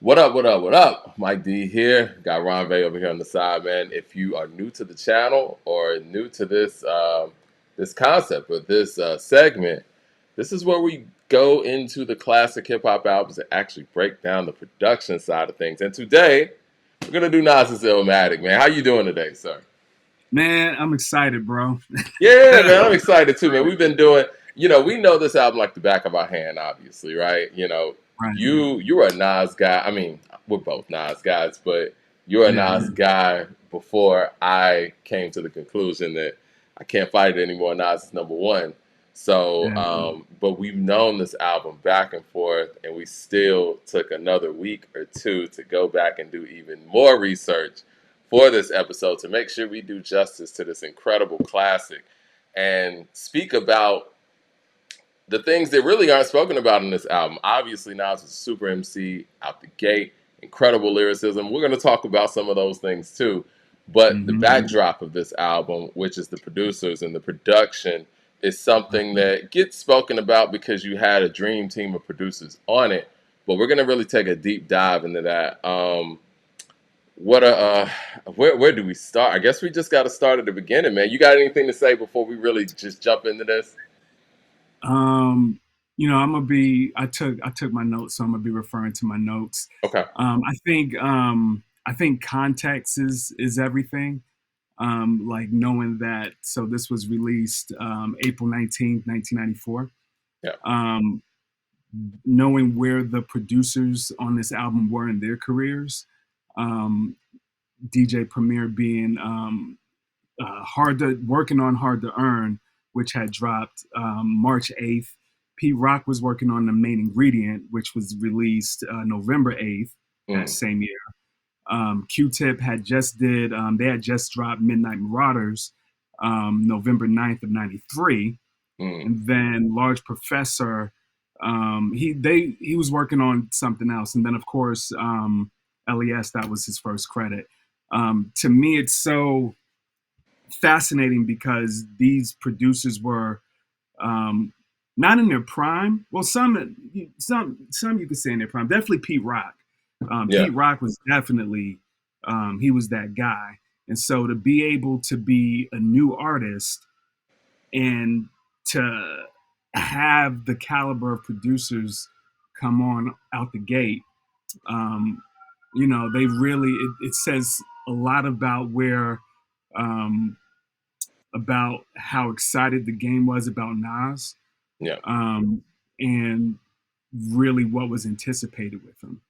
What up, what up, what up? Mike D here. Got Ronvé over here on the side, man. If you are new to the channel or new to this concept or this segment, this is where we go into the classic hip hop albums and actually break down the production side of things. And today, we're gonna do Nas's Illmatic, man. How you doing today, sir? Man, I'm excited, bro. Yeah, man, I'm excited too, man. We've been doing, we know this album like the back of our hand, obviously, right? Right. You're a Nas guy. I mean, we're both Nas guys, but you're a Yeah. Nas guy before I came to the conclusion that I can't fight it anymore. Nas is number one. So, Yeah. but we've known this album back and forth, and we still took another week or two to go back and do even more research for this episode to make sure we do justice to this incredible classic and speak about the things that really aren't spoken about in this album. Obviously, Nas is a super MC out the gate, incredible lyricism. We're going to talk about some of those things too. But the hmm backdrop of this album, which is the producers and the production, is something that gets spoken about because you had a dream team of producers on it. But we're going to really take a deep dive into that. Where do we start? I guess we just got to start at the beginning, man. You got anything to say before we really just jump into this? Um, I'm gonna be. I took my notes, so I'm gonna be referring to my notes. Okay. I think context is everything. Like knowing that. So this was released April 19th, 1994. Yeah. Um, Knowing where the producers on this album were in their careers. Um, DJ Premier being working on Hard to Earn, which had dropped March 8th. Pete Rock was working on The Main Ingredient, which was released November 8th that Mm, same year. Q-Tip they had just dropped Midnight Marauders November 9th of 93. mm. And then Large Professor, he was working on something else. And then, of course, LES, that was his first credit. To me, it's so fascinating because these producers were um, not in their prime. Well, some you could say in their prime. Definitely Pete Rock. Yeah. Pete Rock was definitely he was that guy. And so to be able to be a new artist and to have the caliber of producers come on out the gate, um, they really it says a lot about where um, about how excited the game was about Nas, Yeah. um, and really what was anticipated with him.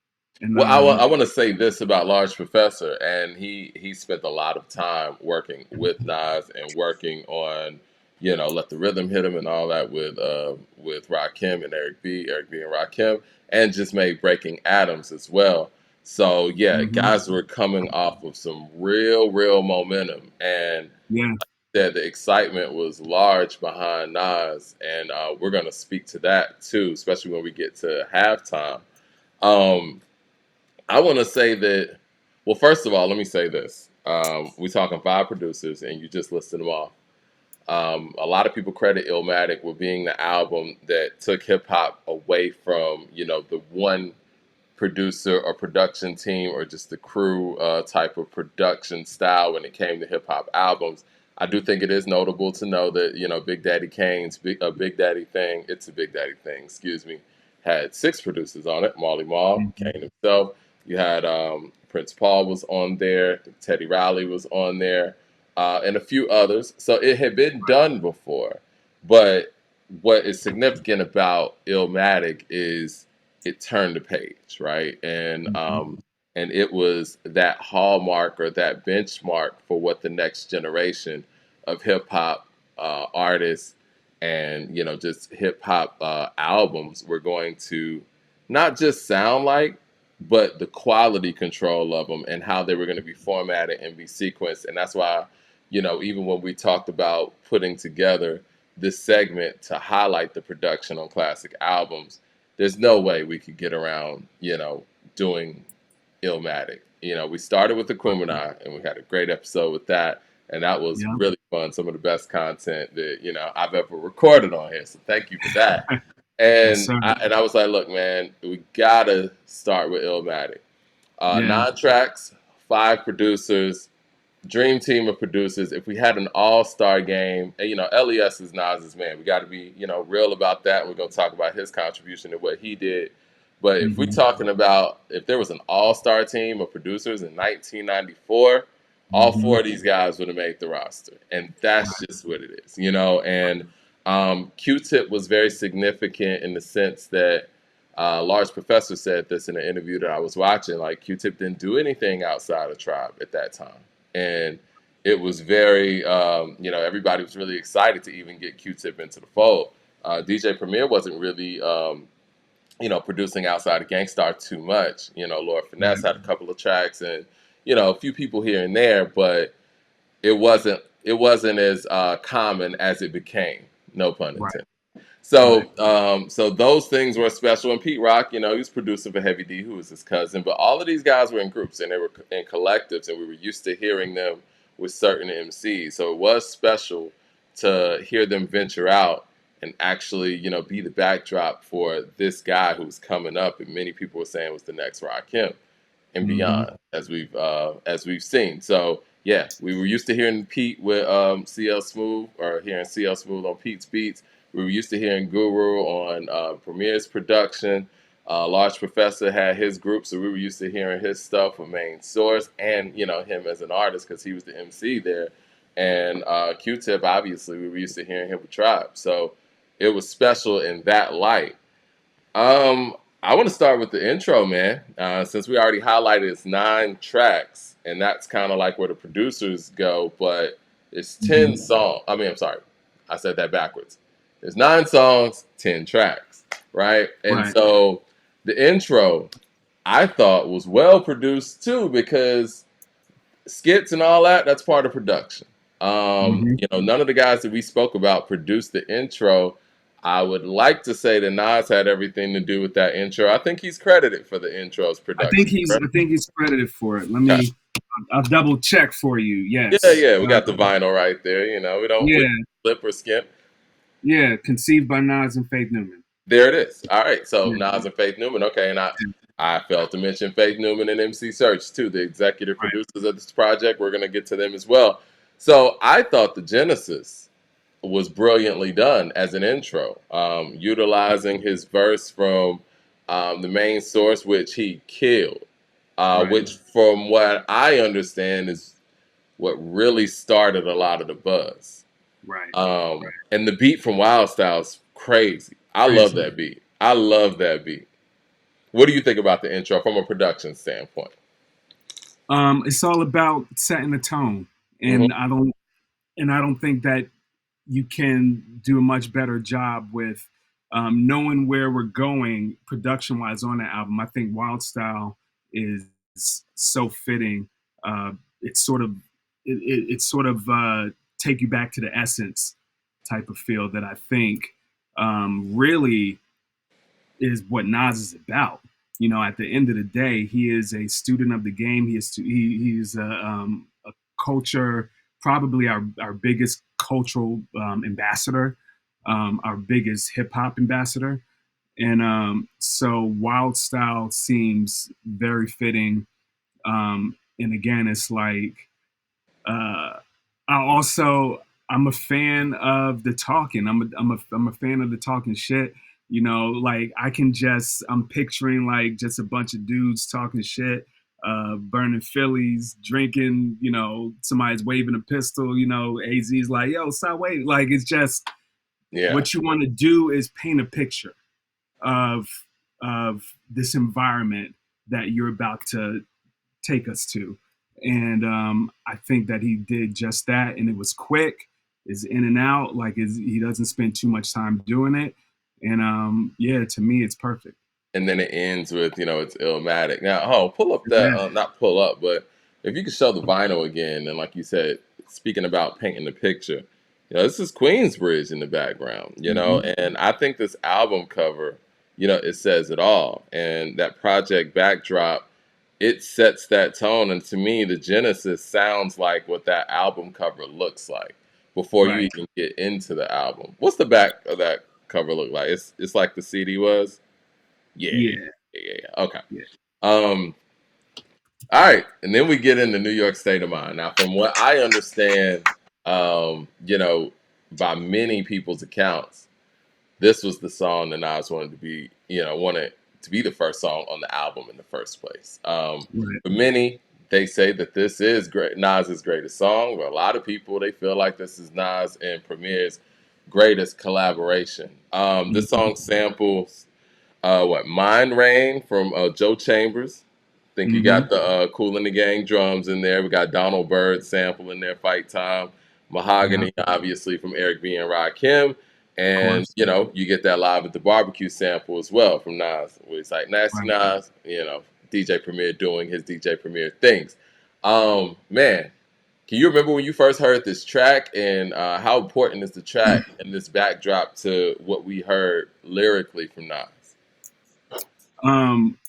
And Well, I want to say this about Large Professor, and he spent a lot of time working with Nas and working on, Let the Rhythm Hit Him and all that with Rakim and Eric B and Rakim, and just made Breaking Atoms as well. So yeah, hmm guys were coming off of some real momentum, and yeah, that the excitement was large behind Nas, and we're gonna speak to that too, especially when we get to halftime. Um, I want to say that. Well, first of all, let me say this: we're talking five producers, and you just listed them off. A lot of people credit Illmatic with being the album that took hip hop away from the one producer or production team or just the crew type of production style when it came to hip hop albums. I do think it is notable to know that Big Daddy Kane's Big Daddy thing. It's a Big Daddy thing. Excuse me. Had six producers on it. Marley Marl, hmm Kane himself. You had Prince Paul was on there. Teddy Riley was on there, and a few others. So it had been done before, but what is significant about Illmatic is it turned the page, right? hmm And it was that hallmark or that benchmark for what the next generation of hip hop artists and just hip hop albums were going to not just sound like, but the quality control of them and how they were going to be formatted and be sequenced. And that's why even when we talked about putting together this segment to highlight the production on classic albums, there's no way we could get around, doing Illmatic. We started with the Kumina, and we had a great episode with that, and that was yeah. really fun. Some of the best content that I've ever recorded on here. So thank you for that. Yes, And sir. I was like, look, man, we gotta start with Illmatic. Yeah. 9 tracks, 5 producers, dream team of producers. If we had an all-star game, and LES is Nas's man. We got to be real about that. We're gonna talk about his contribution to what he did. But if we're Hmm. talking about if there was an all-star team of producers in 1994, all Hmm. four of these guys would have made the roster, and that's Right. just what it is. And Q-Tip was very significant in the sense that Large Professor said this in an interview that I was watching. Like Q-Tip didn't do anything outside of Tribe at that time, and it was very, everybody was really excited to even get Q-Tip into the fold. DJ Premier wasn't really, producing outside of Gangstar too much. Lord Finesse Right. had a couple of tracks and, a few people here and there, but it wasn't as common as it became. No pun Right. intended. Right. So those things were special. And Pete Rock, he was producing for Heavy D, who was his cousin. But all of these guys were in groups and they were in collectives, and we were used to hearing them with certain MCs. So it was special to hear them venture out and actually, be the backdrop for this guy who's coming up, and many people were saying was the next Rakim and Hmm. beyond, as we've seen. So yeah, we were used to hearing Pete with CL Smooth, or hearing CL Smooth on Pete's beats. We were used to hearing Guru on Premier's production. Large Professor had his group, so we were used to hearing his stuff with Main Source, and him as an artist because he was the MC there. And Q-Tip, obviously, we were used to hearing him with Tribe. So it was special in that light. I want to start with the intro, man. Since we already highlighted it's 9 tracks, and that's kind of like where the producers go, but it's Hmm. 10 songs. I mean, I'm sorry, I said that backwards. There's 9 songs, 10 tracks, right? And Right. so the intro, I thought was well produced too, because skits and all that, that's part of production. Hmm. None of the guys that we spoke about produced the intro. I would like to say that Nas had everything to do with that intro. I think he's credited for the intro's I think production. he's. Correct? I think he's credited for it. Let Okay. me. I'll double check for you. Yeah, Yes. yeah, we got the vinyl right there. We don't Yeah. flip or skip. Yeah. Conceived by Nas and Faith Newman. There it is. All right. So Yeah. Nas and Faith Newman. Okay, and I Yeah. I failed to mention Faith Newman and MC Search too, the executive Right. producers of this project. We're gonna get to them as well. So I thought the Genesis was brilliantly done as an intro, utilizing his verse from the main source, which he killed, Right. which, from what I understand, is what really started a lot of the buzz. Right. Right. And the beat from Wild Style's crazy. I love Crazy. that beat. I love that beat. What do you think about the intro from a production standpoint? It's all about setting the tone, Hmm. and I don't think that you can do a much better job with knowing where we're going production wise on the album. I think Wild Style is so fitting. It's sort of it's sort of take you back to the essence type of feel that I think really is what Nas is about. At the end of the day, he is a student of the game. He's a culture, probably our biggest cultural ambassador, our biggest hip hop ambassador. And so Wild Style seems very fitting. And again, it's like uh, I'm a fan of the talking. I'm a fan of the talking shit. Like I'm picturing like just a bunch of dudes talking shit, burning Phillies, drinking. Somebody's waving a pistol. AZ's like, yo, stop waving. Like it's just Yeah. what you want to do is paint a picture of this environment that you're about to take us to. And I think that he did just that, and it was quick. Is in and out. He doesn't spend too much time doing it. And yeah, to me, it's perfect. And then it ends with, it's Illmatic. Now, pull up that, Yeah. not pull up, but if you could show the vinyl again, and like you said, speaking about painting the picture, this is Queensbridge in the background, Hmm. and I think this album cover, it says it all. And that project backdrop, it sets that tone. And to me, the Genesis sounds like what that album cover looks like before you Right. even get into the album. What's the back of that cover look like? It's like the CD was. Yeah, Yeah, yeah. Okay. yeah. Um. All right, and then we get into New York State of Mind. Now, from what I understand, you know, by many people's accounts, this was the song that Nas wanted to be, wanted to be the first song on the album in the first place. Right. For many, they say that this is great, Nas's greatest song. But a lot of people, they feel like this is Nas and Premier's greatest collaboration. This Mhm. song samples Mind Rain from Joe Chambers. I think you got Mhm. the Cool in the Gang drums in there. We got Donald Byrd sample in there, Fight Time. Yeah, Mahogany, obviously, from Eric B. and Rakim. of And, course. you get that Live at the Barbecue sample as well from Nas, where it's like Nasty Right. Nas, DJ Premier doing his DJ Premier things. Man, can you remember when you first heard this track, and how important is the track and this backdrop to what we heard lyrically from Nas?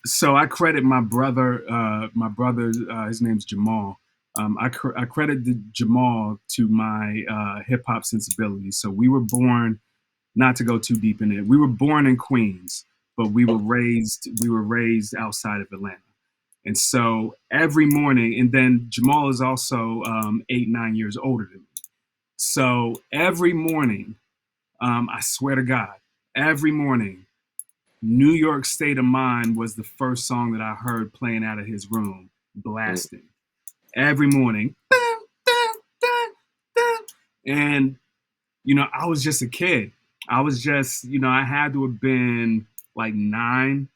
So I credit my brother. His name's Jamal. I credit Jamal to my hip hop sensibility. So we were born, not to go too deep in it. We were born in Queens, but we were raised outside of Atlanta. And so every morning, and then Jamal is also 8, 9 years older than me. So every morning, I swear to God, every morning, New York State of Mind was the first song that I heard playing out of his room, Mm, blasting every morning. And, I was just a kid. I was just, I had to have been like 9,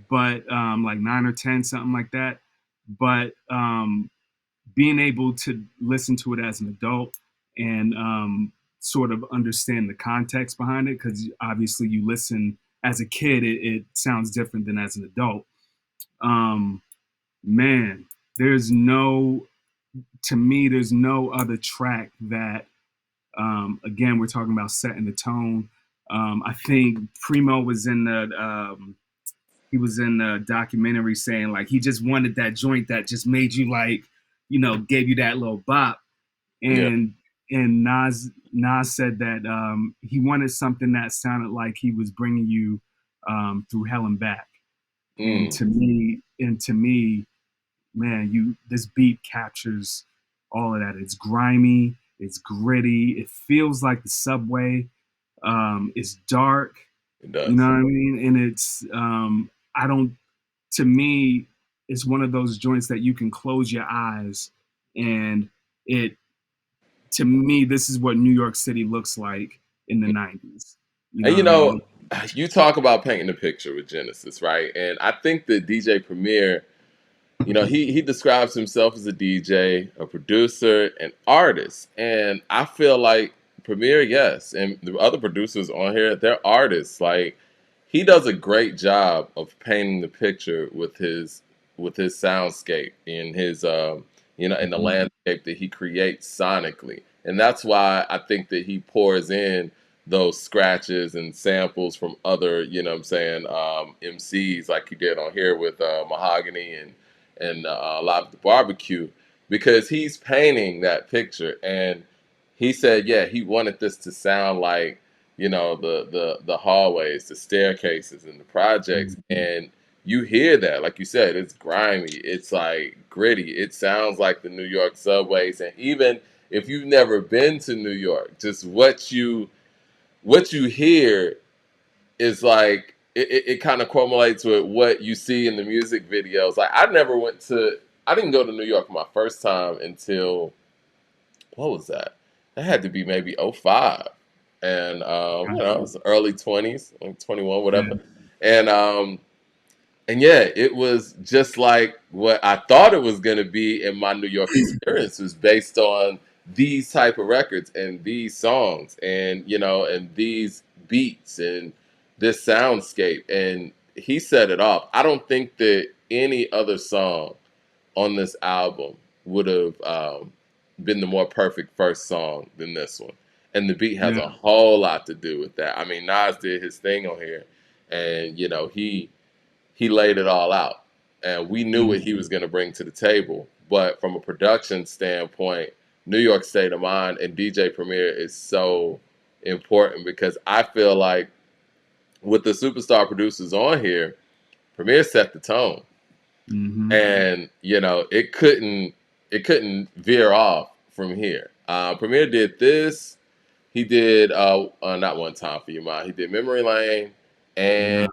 but like 9 or 10, something like that. But being able to listen to it as an adult and sort of understand the context behind it, because obviously you listen as a kid, it sounds different than as an adult. Um, Man, there's no, to me, there's no other track that, again, we're talking about setting the tone. I think Primo was in the documentary saying like he just wanted that joint that just made you like, gave you that little bop. yeah. And Nas said that he wanted something that sounded like he was bringing you through hell and back. And Mm, to me, man, this beat captures all of that. It's grimy, it's gritty, it feels like the subway. It's dark, it you know does. what I mean? And I don't, to me, it's one of those joints that you can close your eyes and it, to me, this is what New York City looks like in the 90s. You know And what I mean? you talk about painting a picture with Genesis, right? And I think that DJ Premier, he describes himself as a DJ, a producer, an artist. And I feel like Premier, yes, and the other producers on here, they're artists. Like he does a great job of painting the picture with his soundscape and his in the Mhm. landscape that he creates sonically. And that's why I think that he pours in those scratches and samples from other, MCs like he did on here with Mahogany and Live at the Barbecue, because he's painting that picture. And he said, yeah, he wanted this to sound like, the hallways, the staircases, and the projects. Mhm. And you hear that, like you said, it's grimy, it's like gritty. It sounds like the New York subways. And even if you've never been to New York, just what you hear is like it kind of correlates with what you see in the music videos. Like I didn't go to New York for my first time until, what was that? That had to be maybe '05, and it Gotcha. was early 20s, like 21, whatever. Yeah. And yeah, it was just like what I thought it was gonna be. In my New York experience was based on these type of records and these songs, and and these beats and this soundscape. And he set it off. I don't think that any other song on this album would have been the more perfect first song than this one. And the beat has Yeah. a whole lot to do with that. I mean, Nas did his thing on here, and he laid it all out, and we knew what he Mhm. was going to bring to the table. But from a production standpoint, New York State of Mind and DJ Premier is so important because I feel like with the superstar producers on here, Premier set the tone, Mm-hmm. and it couldn't veer off from here. Premier did this. He did not One Time for Your Mind. He did Memory Lane, and Yeah.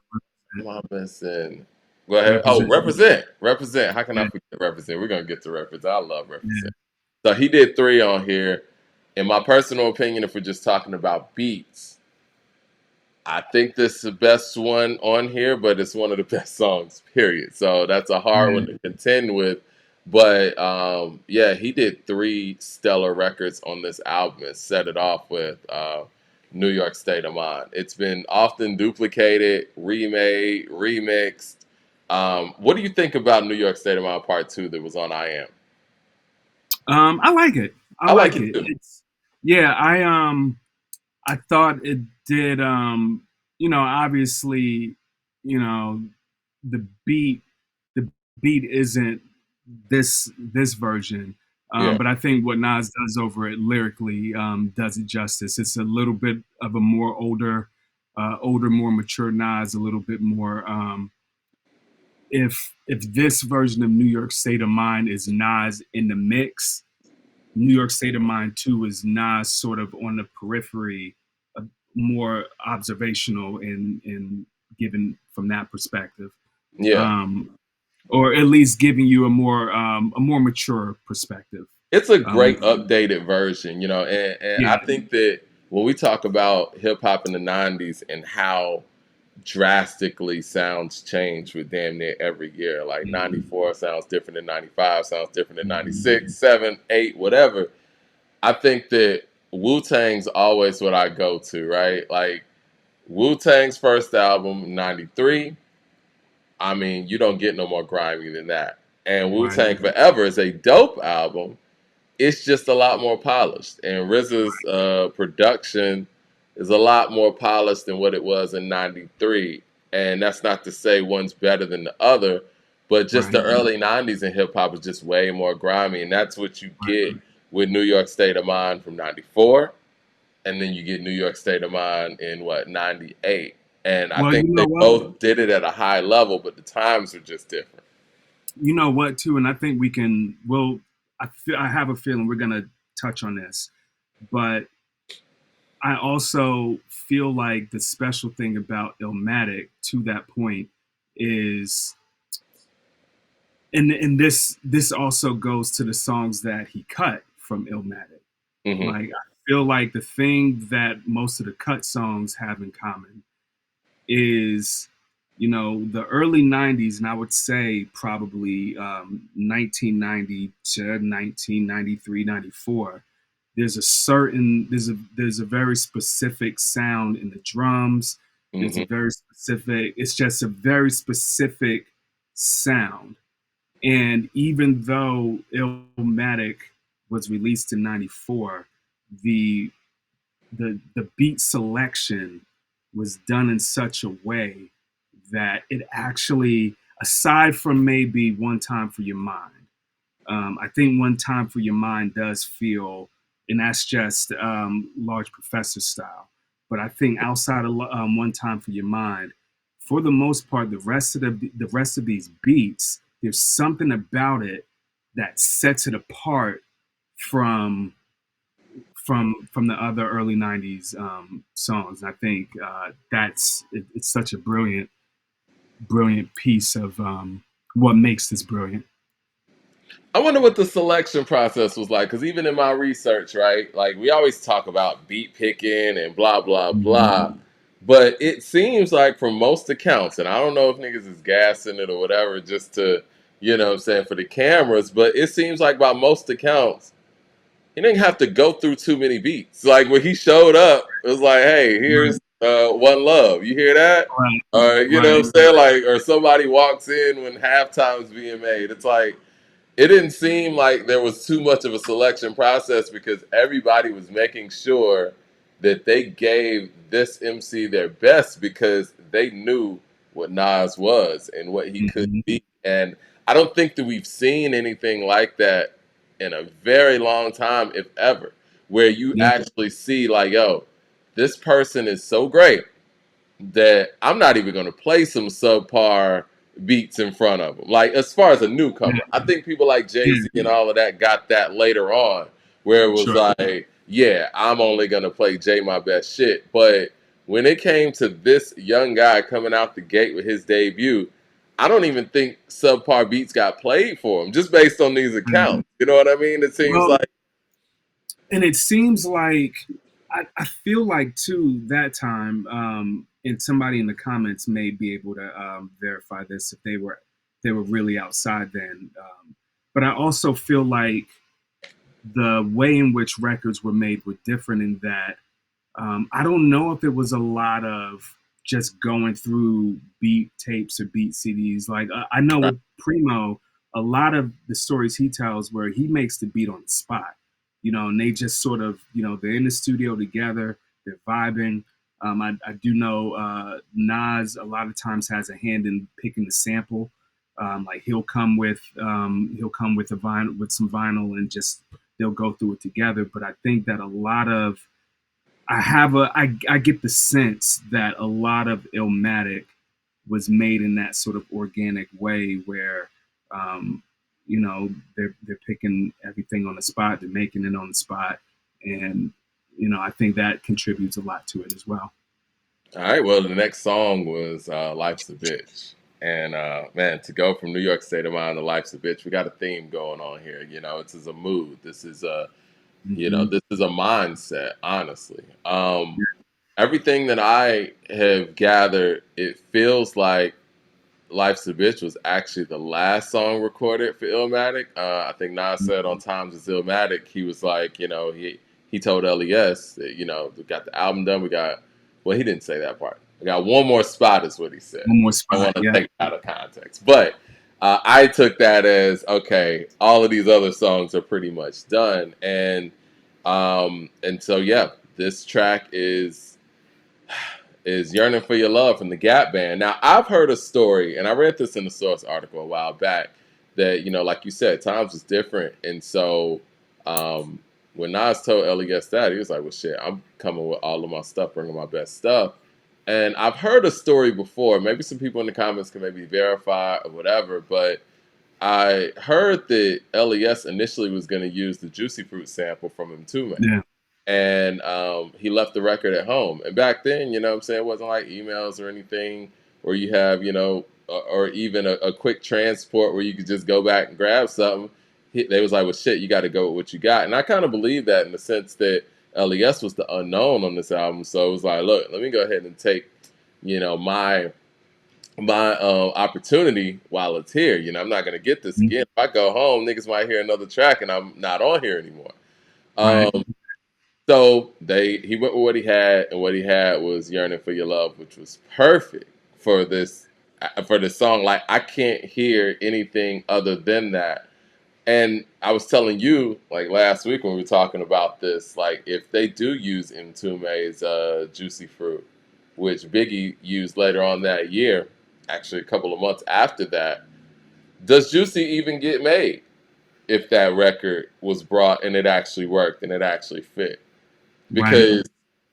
am I missing? Go ahead. Oh, Represent. represent. How can I Yeah. forget represent? We're gonna get to represent. I love Yeah. represent. So he did three on here. In my personal opinion, if we're just talking about beats, I think this is the best one on here, but it's one of the best songs, period. So that's a hard Yeah. one to contend with. But yeah, he did three stellar records on this album and set it off with New York State of Mind. It's been often duplicated, remade, remixed. What do you think about New York State of Mind Part 2 that was on I Am? I like it. I I like like it it. too. It's yeah. I thought it did. Obviously, you know, the beat the beat isn't this version. Yeah. But I think what Nas does over it lyrically does it justice. It's a little bit of a more older, more mature Nas, a little bit more. If this version of New York State of Mind is Nas in the mix, New York State of Mind 2 is Nas sort of on the periphery, more observational and given from that perspective. Yeah. Um, or at least giving you a more mature perspective. It's a Um, great updated version, and yeah, I think that when we talk about hip hop in the '90s and how drastically sounds change with damn near every year, like mhm, '94 sounds different than '95, sounds different than mhm, '96, '7, '8, whatever. I think that Wu Tang's always what I go to, right? Like Wu Tang's first album, '93. I mean, you don't get no more grimy than that. And Wu right, Tang Forever is a dope album. It's just a lot more polished, and RZA's production is a lot more polished than what it was in '93. And that's not to say one's better than the other, but just the right, early '90s in hip hop is just way more grimy, and that's what you right. get with New York State of Mind from '94, and then you get New York State of Mind in what '98. And I Well, think you they know what? both did it at a high level, but the times are just different. You know what too, and I think we can. Well, I have a feeling we're gonna touch on this, but I also feel like the special thing about Illmatic to that point is, and this also goes to the songs that he cut from Illmatic. Hmm. Like I feel like the thing that most of the cut songs have in common is, the early '90s, and I would say probably 1990 to 1993, '94. There's a very specific sound in the drums. There's a Hmm. very specific. It's just a very specific sound. And even though Illmatic was released in '94, the the beat selection was done in such a way that it actually, aside from maybe One Time for Your Mind, I think One Time for Your Mind does feel, and that's just Large Professor style. But I think outside of One Time for Your Mind, for the most part, the rest of these beats, there's something about it that sets it apart from from the other early '90s songs. I think it's such a brilliant piece of what makes this brilliant. I wonder what the selection process was like, because even in my research, right, like we always talk about beat picking and blah blah Mhm. blah, but it seems like from most accounts, and I don't know if niggas is gassing it or whatever, just to, what I'm saying, for the cameras, but it seems like by most accounts, he didn't have to go through too many beats. Like when he showed up, it was like, hey, here's Right, One Love. You hear that? right, Or you know right, what I'm saying? Like, or somebody walks in when halftime's being made. It's like it didn't seem like there was too much of a selection process because everybody was making sure that they gave this MC their best because they knew what Nas was and what he could mhm, be. And I don't think that we've seen anything like that in a very long time, if ever, where you yeah, actually see like, yo, this person is so great that I'm not even going to play some subpar beats in front of them. Like, as far as a newcomer, I think people like Yeah, Jay-Z and all of that got that later on, where it was sure. like, yeah, I'm only going to play Jay my best shit. But when it came to this young guy coming out the gate with his debut, I don't even think subpar beats got played for him, just based on these Mhm. accounts. You know what I mean? It seems Well, like, and it seems like I feel like too that time, and somebody in the comments may be able to verify this if they were really outside then. But I also feel like the way in which records were made were different in that I don't know if it was a lot of just going through beat tapes or beat CDs. Like I know right, with Primo, a lot of the stories he tells where he makes the beat on the spot, and they just sort of, they're in the studio together, they're vibing. I do know Nas a lot of times has a hand in picking the sample. Like he'll come with a vinyl with some vinyl and just they'll go through it together. But I think that a lot of I get the sense that a lot of Illmatic was made in that sort of organic way where um, they're picking everything on the spot, they're making it on the spot, and I think that contributes a lot to it as well. all right, well, the next song was Life's a Bitch. And man, to go from New York State of Mind to Life's a Bitch, we got a theme going on here. This is a mood. This is a, Mm-hmm. this is a mindset, honestly. Everything that I have gathered, it feels like Life's a Bitch was actually the last song recorded for Illmatic. I think Nas said on Times it's Illmatic, he was like, he told LES that, we got the album done. Well, he didn't say that part. We got one more spot, is what he said. One more I spot, want to yeah, take it out of context. But I took that as, okay, all of these other songs are pretty much done. And so, yeah, this track is Yearning for Your Love from the Gap Band. Now, I've heard a story, and I read this in the Source article a while back, that, like you said, times was different. And so um, when Nas told LES that, he was like, well, shit, I'm coming with all of my stuff, bringing my best stuff. And I've heard a story before. Maybe some people in the comments can maybe verify or whatever, but I heard that LES initially was going to use the Juicy Fruit sample from Mtume, yeah, and he left the record at home. And back then, what I'm saying, it wasn't like emails or anything where you have, or even a quick transport where you could just go back and grab something. They was like, well, shit, you got to go with what you got. And I kind of believe that in the sense that LES was the unknown on this album. So it was like, look, let me go ahead and take, my opportunity while it's here. I'm not going to get this mhm, again. If I go home, niggas might hear another track and I'm not on here anymore. right, Um, so he went with what he had, and what he had was "Yearning for Your Love," which was perfect for this song. Like, I can't hear anything other than that. And I was telling you, like, last week when we were talking about this, like, if they do use Mtume's "Juicy Fruit," which Biggie used later on that year, actually a couple of months after that, does Juicy even get made if that record was brought and it actually worked and it actually fit? right, Because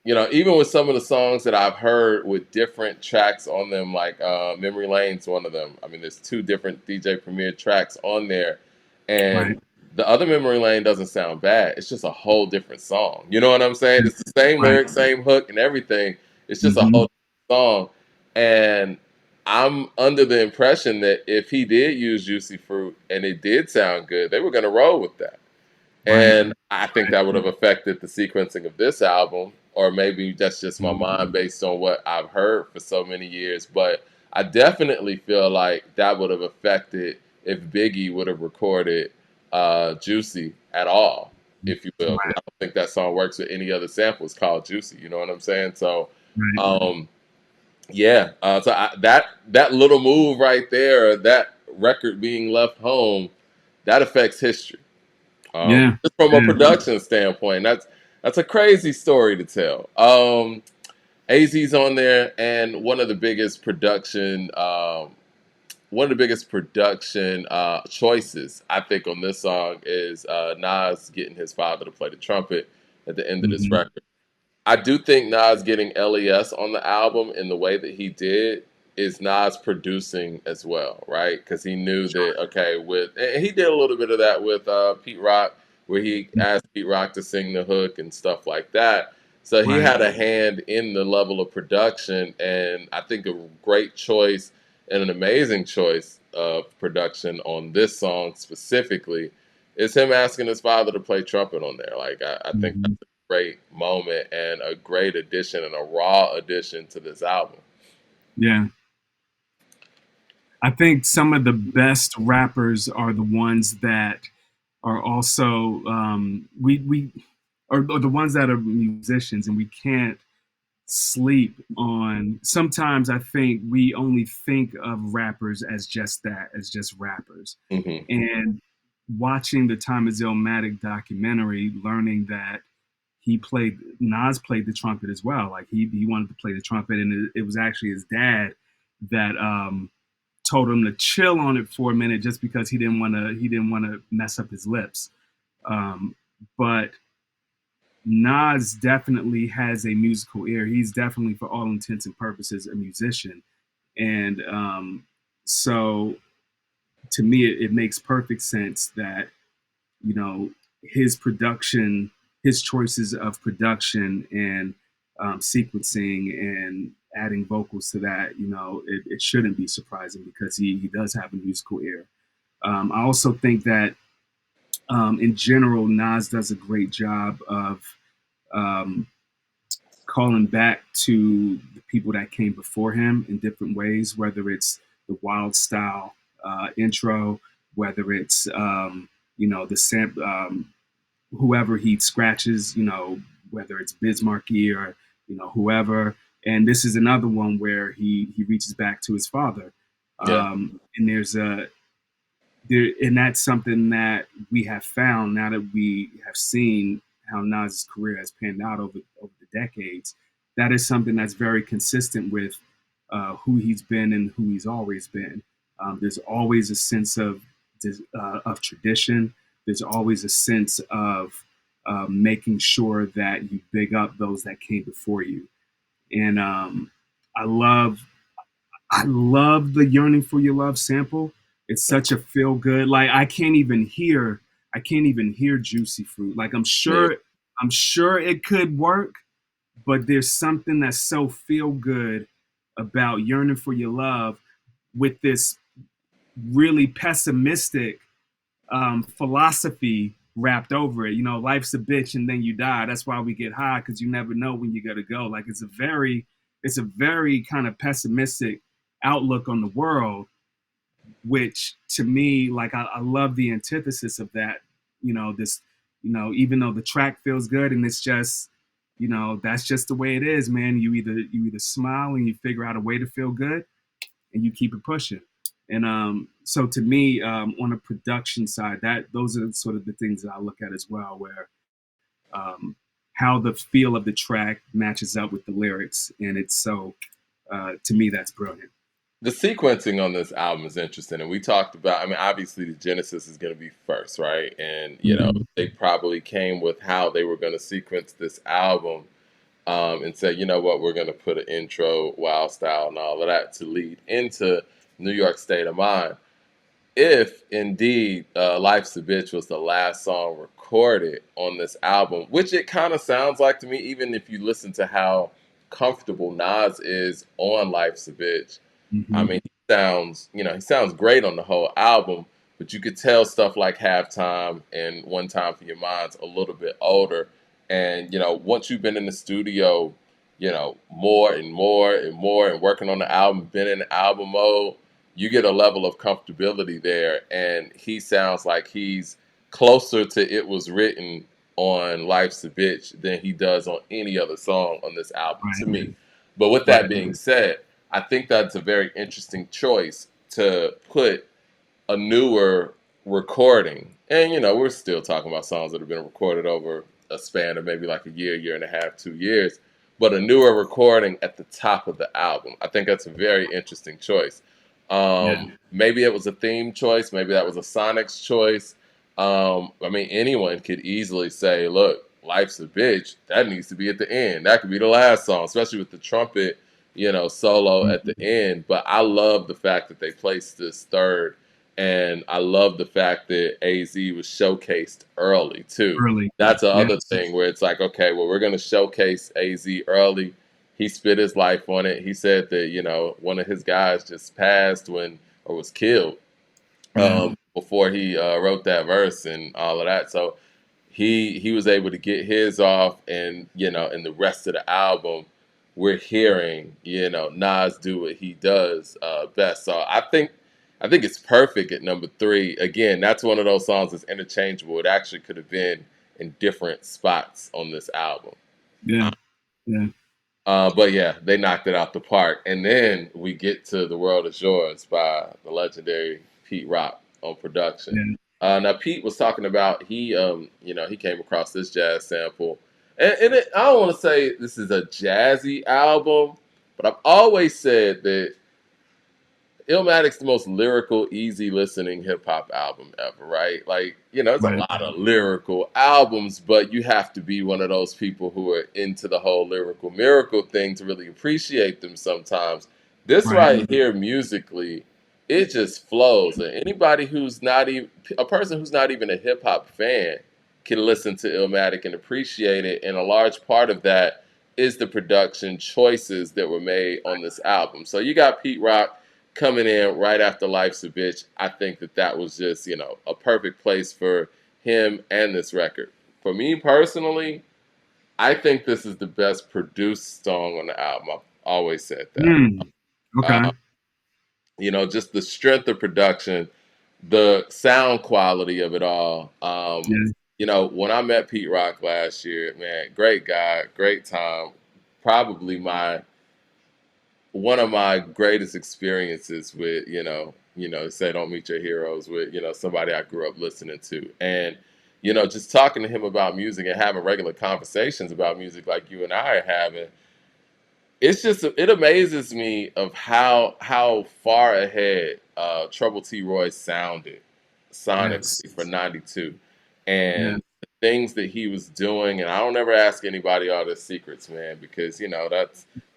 even with some of the songs that I've heard with different tracks on them, like Memory Lane's one of them. I mean, there's two different DJ Premier tracks on there, and right, the other Memory Lane doesn't sound bad. It's just a whole different song. You know what I'm saying? It's the same right, lyrics, same hook, and everything. It's just a hmm, whole different song, and I'm under the impression that if he did use Juicy Fruit and it did sound good, they were going to roll with that. right, And I think right, that would have affected the sequencing of this album, or maybe that's just my mind based on what I've heard for so many years. But I definitely feel like that would have affected if Biggie would have recorded Juicy at all, if you will. Because right, I don't think that song works with any other sample. It's called Juicy. You know what I'm saying? So, right, um, yeah. That little move right there, that record being left home, that affects history. yeah, Just from a yeah, production standpoint, that's a crazy story to tell. AZ's on there, and one of the biggest production choices I think on this song is Nas getting his father to play the trumpet at the end of this hmm, record. I do think Nas getting LES on the album in the way that he did is Nas producing as well, right? Because he knew that, okay, and he did a little bit of that with Pete Rock, where he asked Pete Rock to sing the hook and stuff like that. So he Right. had a hand in the level of production, and I think a great choice and an amazing choice of production on this song specifically is him asking his father to play trumpet on there. Like, I think Mhm. great moment and a great addition and a raw addition to this album. Yeah. I think some of the best rappers are the ones that are also we or the ones that are musicians, and we can't sleep on. Sometimes I think we only think of rappers as just that, as just rappers. Hmm. And watching the Time is Illmatic documentary, learning that Nas played the trumpet as well. Like he wanted to play the trumpet, and it was actually his dad that told him to chill on it for a minute, just because he didn't want to mess up his lips. But Nas definitely has a musical ear. He's definitely, for all intents and purposes, a musician, and so to me, it makes perfect sense that, you know, his production, his choices of production and sequencing and adding vocals to that, it shouldn't be surprising, because he does have a musical ear. I also think that in general, Nas does a great job of um, calling back to the people that came before him in different ways, whether it's the Wild Style intro, whether it's the whoever he scratches, whether it's Bismarcky or whoever. And this is another one where he reaches back to his father, Yeah. and and that's something that we have found now that we have seen how Nas's career has panned out over the decades. That is something that's very consistent with who he's been and who he's always been. There's always a sense of tradition. There's always a sense of making sure that you big up those that came before you. And I love I love the Yearning for Your Love sample. It's such a feel good. Like I can't even hear Juicy Fruit. Like Yeah. I'm sure it could work, but there's something that's so feel good about Yearning for Your Love with this really pessimistic philosophy wrapped over it. Life's a bitch and then you die. That's why we get high, because you never know when you gotta go. Like it's a very kind of pessimistic outlook on the world, which to me, like I love the antithesis of that. This, even though the track feels good and it's just, that's just the way it is, man. You either smile and you figure out a way to feel good, and you keep it pushing. And so to me, on a production side, that those are sort of the things that I look at as well, where um, how the feel of the track matches up with the lyrics, and it's so to me that's brilliant. The sequencing on this album is interesting, and we talked about. I mean, obviously, the Genesis is going to be first, right? And Mm-hmm. they probably came with how they were going to sequence this album, and say, you know what, we're going to put an intro, Wild Style, and all of that to lead into New York State of Mind. If indeed Life's a Bitch was the last song recorded on this album, which it kind of sounds like to me, even if you listen to how comfortable Nas is on Life's a Bitch. I Mm-hmm. mean, he sounds great on the whole album, but you could tell stuff like Halftime and One Time for Your Mind's a little bit older. And, once you've been in the studio, more and more and more and working on the album, been in album mode, you get a level of comfortability there. And he sounds like he's closer to It Was Written on Life's a Bitch than he does on any other song on this album to Right. me. But with that Right. being said, I think that's a very interesting choice to put a newer recording. And we're still talking about songs that have been recorded over a span of maybe like a year, year and a half, 2 years, but a newer recording at the top of the album. I think that's a very interesting choice. Yeah. Maybe it was a theme choice, maybe that was a Sonic's choice. I mean, anyone could easily say, look, Life's a Bitch, that needs to be at the end. That could be the last song, especially with the trumpet, solo at the Mhm. end. But I love the fact that they placed this third, and I love the fact that AZ was showcased early too. Early. That's the other Yes. thing where it's like, okay, well, we're going to showcase AZ early. He spit his life on it. He said that, one of his guys just passed or was killed Yeah. before he wrote that verse and all of that. So he was able to get his off, and in the rest of the album, we're hearing Nas do what he does best. So I think it's perfect at number three. Again, that's one of those songs that's interchangeable. It actually could have been in different spots on this album. Yeah. Yeah. But yeah, they knocked it out the park. And then we get to The World Is Yours by the legendary Pete Rock on production. Yeah. Now Pete was talking about he came across this jazz sample, and I don't want to say this is a jazzy album, but I've always said that Illmatic's the most lyrical, easy listening hip hop album ever, right? Like, there's a Right. lot of lyrical albums, but you have to be one of those people who are into the whole lyrical miracle thing to really appreciate them sometimes. This Right. right here, musically, it just flows. And anybody who's not even a person who's not even a hip hop fan can listen to Illmatic and appreciate it. And a large part of that is the production choices that were made on this album. So you got Pete Rock coming in right after Life's a Bitch. I think that was just, a perfect place for him and this record. For me personally, I think this is the best produced song on the album. I've always said that. Mm. Okay. Uh, just the strength of production, the sound quality of it all. Yeah. When I met Pete Rock last year, man, great guy, great time. Probably my one of my greatest experiences with say don't meet your heroes with somebody I grew up listening to, and just talking to him about music and having regular conversations about music like you and I are having. It amazes me of how far ahead Trouble T. Roy sounded Yes. sonically for '92, Yeah. and the things that he was doing. And I don't ever ask anybody all their secrets, man, because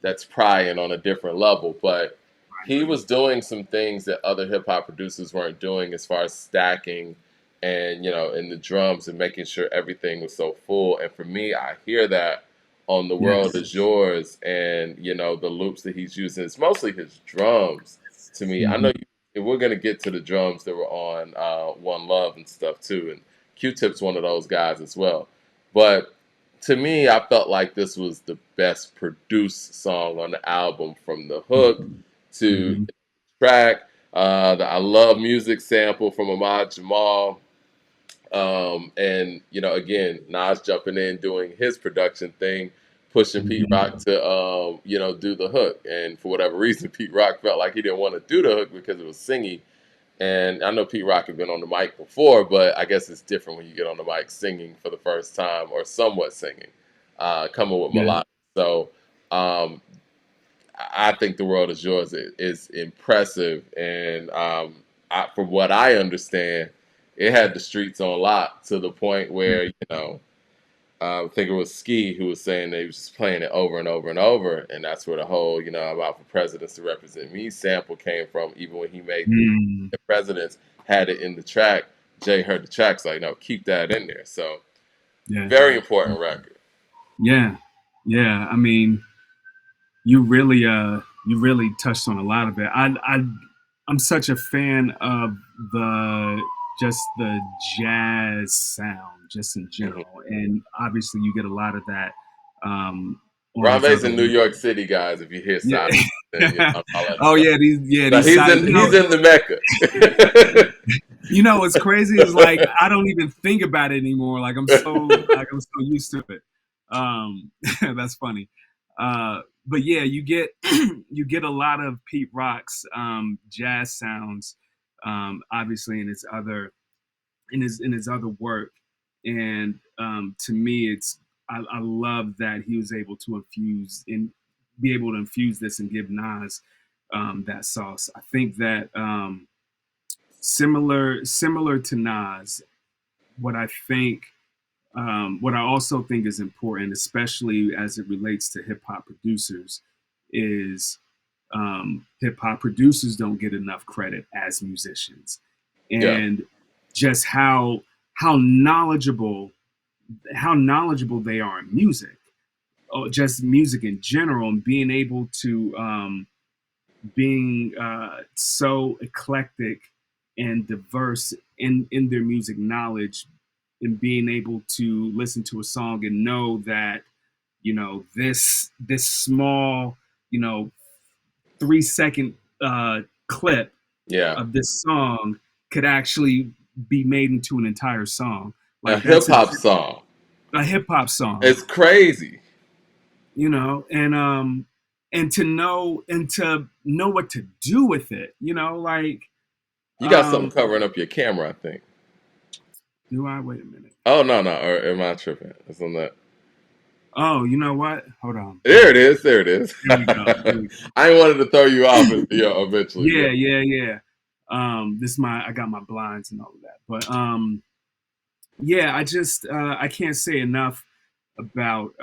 that's prying on a different level. But he was doing some things that other hip hop producers weren't doing, as far as stacking and in the drums and making sure everything was so full. And for me, I hear that on The World Yes. Is Yours, and the loops that he's using. It's mostly his drums to me. I know Mhm. we're gonna get to the drums that were on One Love and stuff too, and Q-Tip's one of those guys as well. But to me, I felt like this was the best produced song on the album, from the hook to Mhm. the track. The I Love Music sample from Ahmad Jamal. And again, Nas jumping in, doing his production thing, pushing Pete Mhm. Rock to do the hook. And for whatever reason, Pete Rock felt like he didn't want to do the hook because it was singy. And I know Pete Rock had been on the mic before, but I guess it's different when you get on the mic singing for the first time, or somewhat singing, coming with Yeah. melodic. So um, I think The World Is Yours is impressive, and from what I understand, it had the streets on lock to the point where I think it was Ski who was saying they was just playing it over and over and over, and that's where the whole "I'm out for presidents to represent me" sample came from. Even when he made Mm. the presidents had it in the track, Jay heard the tracks like, "No, keep that in there." So Yeah. very important record. Yeah. Yeah. I mean, you really touched on a lot of it. I'm such a fan of the just the jazz sound, just in Mhm. general, and obviously you get a lot of that on his Ronvé's other in New work. York City, guys. If you hear Yeah. side, then I'll let you Oh know. yeah, So these side. he's in the Mecca. What's crazy is like I don't even think about it anymore. I'm so used to it. Um, that's funny. But yeah, you get you get a lot of Pete Rock's jazz sounds, obviously in his other work, and to me, I love that he was able to be able to infuse this and give Nas that sauce. I think that similar to Nas, what I think what I also think is important, especially as it relates to hip hop producers, is hip hop producers don't get enough credit as musicians, Yeah. and just how knowledgeable how knowledgeable they are in music, or just music in general, and being able to being so eclectic and diverse in their music knowledge, and being able to listen to a song and know that this small, you know 3 second clip Yeah. of this song could actually be made into an entire song. A Like hip that's hop song. a hip hop song, It's crazy. and to know what to do with it, like, You got something um covering up your camera, I think. do I wait a minute? Oh no, no, or am I tripping? It's on that. Oh, you know what? Hold on. There it is. There it is. There we go. There we go. I wanted to throw you off, eventually. Yeah. Yeah, yeah, yeah. This my I got my blinds and all of that. But yeah, I can't say enough about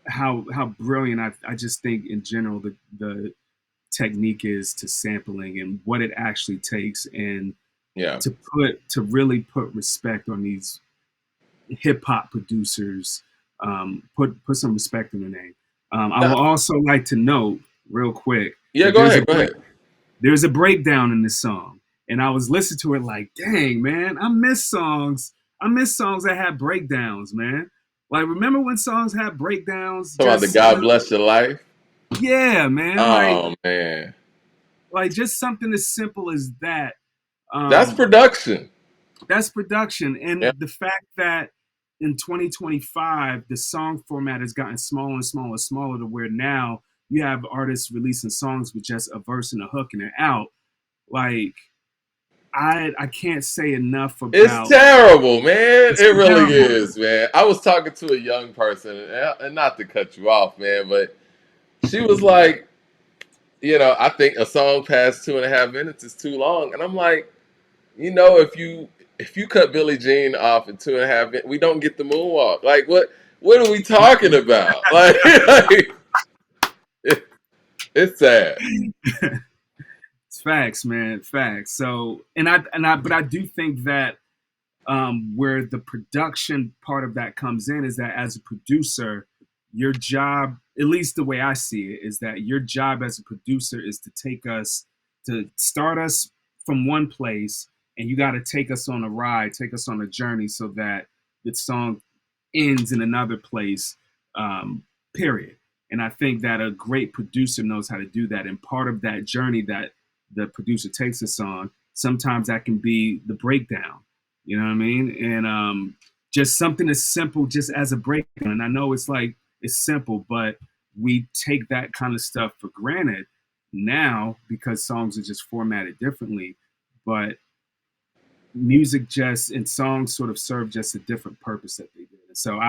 how brilliant I just think in general the technique is to sampling and what it actually takes, and Yeah. to really put respect on these hip hop producers. Put some respect in their name. I Nah, will also like to note real quick yeah. that Go ahead. Go ahead. there's a breakdown in this song, and I was listening to it like, dang man, I miss songs. I miss songs that had breakdowns, man. Like, remember when songs had breakdowns? Talking about the Just God bless your life. yeah, man. Like Oh man, just something as simple as that. that's Um, production. that's production, Yeah. and the fact that in 2025 the song format has gotten smaller and smaller and smaller, to where now you have artists releasing songs with just a verse and a hook and they're out. Like, I can't say enough It's about terrible, man. it's It really terrible. is, man. I was talking to a young person, and not to cut you off, man, but she was like, I think a song past 2.5 minutes is too long, and I'm like, if you cut Billie Jean off in 2.5 minutes, we don't get the moonwalk. Like, what are we talking about? Like it, it's sad. It's facts, man, facts. So, but I do think that where the production part of that comes in is that as a producer, your job, at least the way I see it, is that your job as a producer is to start us from one place, and you got to take us on a ride, take us on a journey, so that the song ends in another place. Period. And I think that a great producer knows how to do that. And part of that journey that the producer takes us on, sometimes that can be the breakdown. You know what I mean? And just something as simple, just as a breakdown. And I know it's simple, but we take that kind of stuff for granted now because songs are just formatted differently. But music just and songs sort of serve just a different purpose that they did. And so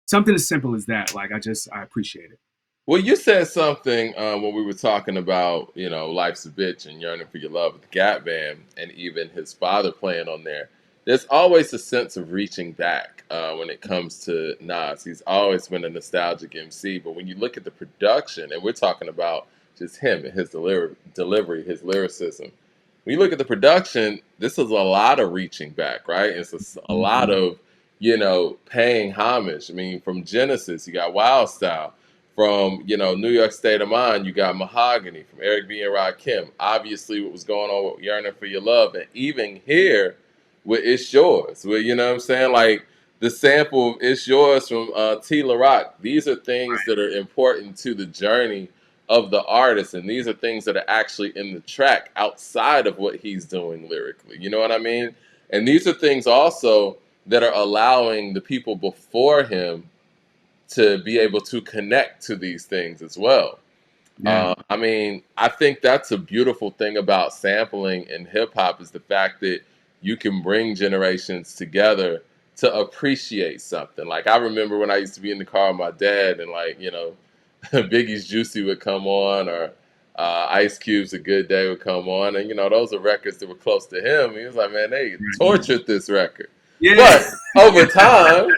something as simple as that, like, I appreciate it. Well, you said something when we were talking about, Life's a Bitch and Yearning for Your Love with the Gap Band, and even his father playing on there. There's always a sense of reaching back when it comes to Nas. He's always been a nostalgic MC, but when you look at the production, and we're talking about just him and his delivery, his lyricism. When you look at the production, this is a lot of reaching back, right? It's a lot Mm-hmm. of, paying homage. I mean, from Genesis, you got Wild Style. From New York State of Mind, you got Mahogany from Eric B and Rakim. Obviously, what was going on with Yearning for Your Love, and even here with It's Yours, with what I'm saying, like the sample of It's Yours from T. La Rock. These are things that are important to the journey of the artist, and these are things that are actually in the track outside of what he's doing lyrically. You know what I mean? And these are things also that are allowing the people before him to be able to connect to these things as well. Yeah, I mean, I think that's a beautiful thing about sampling in hip hop is the fact that you can bring generations together to appreciate something. Like, I remember when I used to be in the car with my dad, and like, Biggie's Juicy would come on, or Ice Cube's A Good Day would come on, and those are records that were close to him. He was like, man, they right. tortured this record. Yeah, But over time,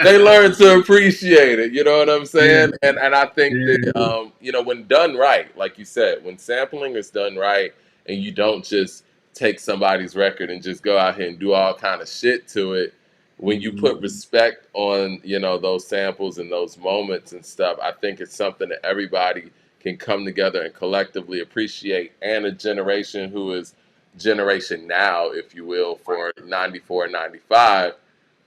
they learn to appreciate it. You know what I'm Yeah, saying? And I think yeah. that when done right, like you said, when sampling is done right, and you don't just take somebody's record and just go out here and do all kind of shit to it. When you Mhm. put respect on those samples and those moments and stuff, I think it's something that everybody can come together and collectively appreciate, and a generation who is generation now, if you will, for 94 and 95,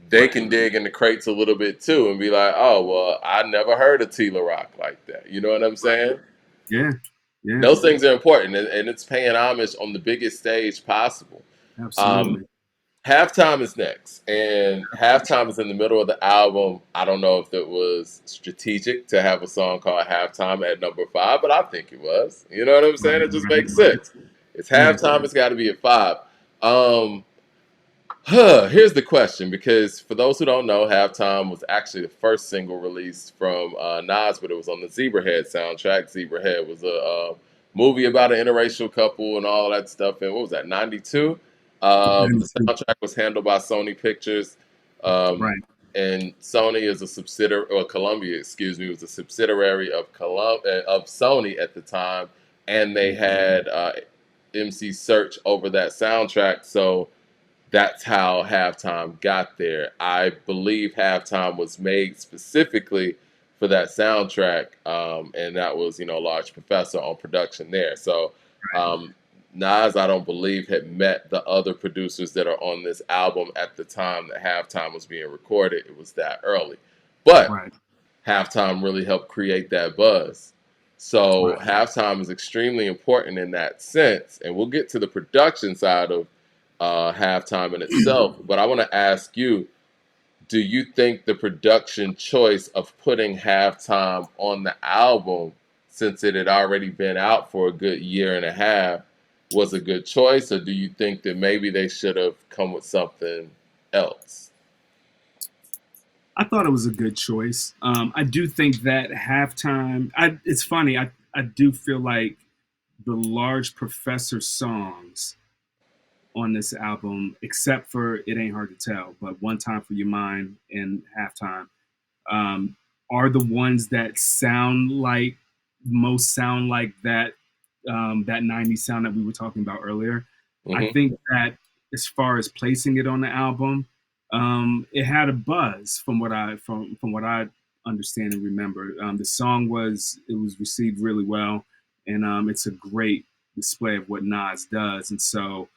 they Right. can dig in the crates a little bit too and be like, oh, well, I never heard of Tila Rock like that. You know what I'm Right. saying? Yeah. Yeah. Those things are important, and it's paying homage on the biggest stage possible. Um, Absolutely. Halftime is next, and halftime is in the middle of the album. I don't know if it was strategic to have a song called Halftime at number 5, but I think it was. You know what I'm Right. saying? It just Right. makes Right. sense. It's Yeah. halftime, it's got to be at 5. Um, Here's the question, because for those who don't know, Halftime was actually the first single released from Nas, but it was on the Zebrahead soundtrack. Zebrahead was a movie about an interracial couple and all that stuff. And what was that, 92? The 92. soundtrack was handled by Sony Pictures. Um, Right. and Sony is a subsidiary, or Columbia, excuse me, was a subsidiary of of Sony at the time. And they had MC Search over that soundtrack. So that's how Halftime got there. I believe Halftime was made specifically for that soundtrack, and that was Large Professor on production there. So um, Nas, I don't believe, had met the other producers that are on this album at the time that Halftime was being recorded. It was that early, but Right. Halftime really helped create that buzz. So Right. halftime is extremely important in that sense, and we'll get to the production side of halftime in itself. But I want to ask you: do you think the production choice of putting halftime on the album, since it had already been out for a good year and a half, was a good choice, or do you think that maybe they should have come with something else? I thought it was a good choice. I do think that halftime. It's funny. I do feel like the Large Professor songs on this album, except for "It Ain't Hard to Tell," but "One Time for Your Mind" and "Halftime," um, are the ones that sound like that 90s sound that we were talking about earlier. I Hmm. think that as far as placing it on the album, it had a buzz from what I understand and remember. The song was received really well, and it's a great display of what Nas does. And so,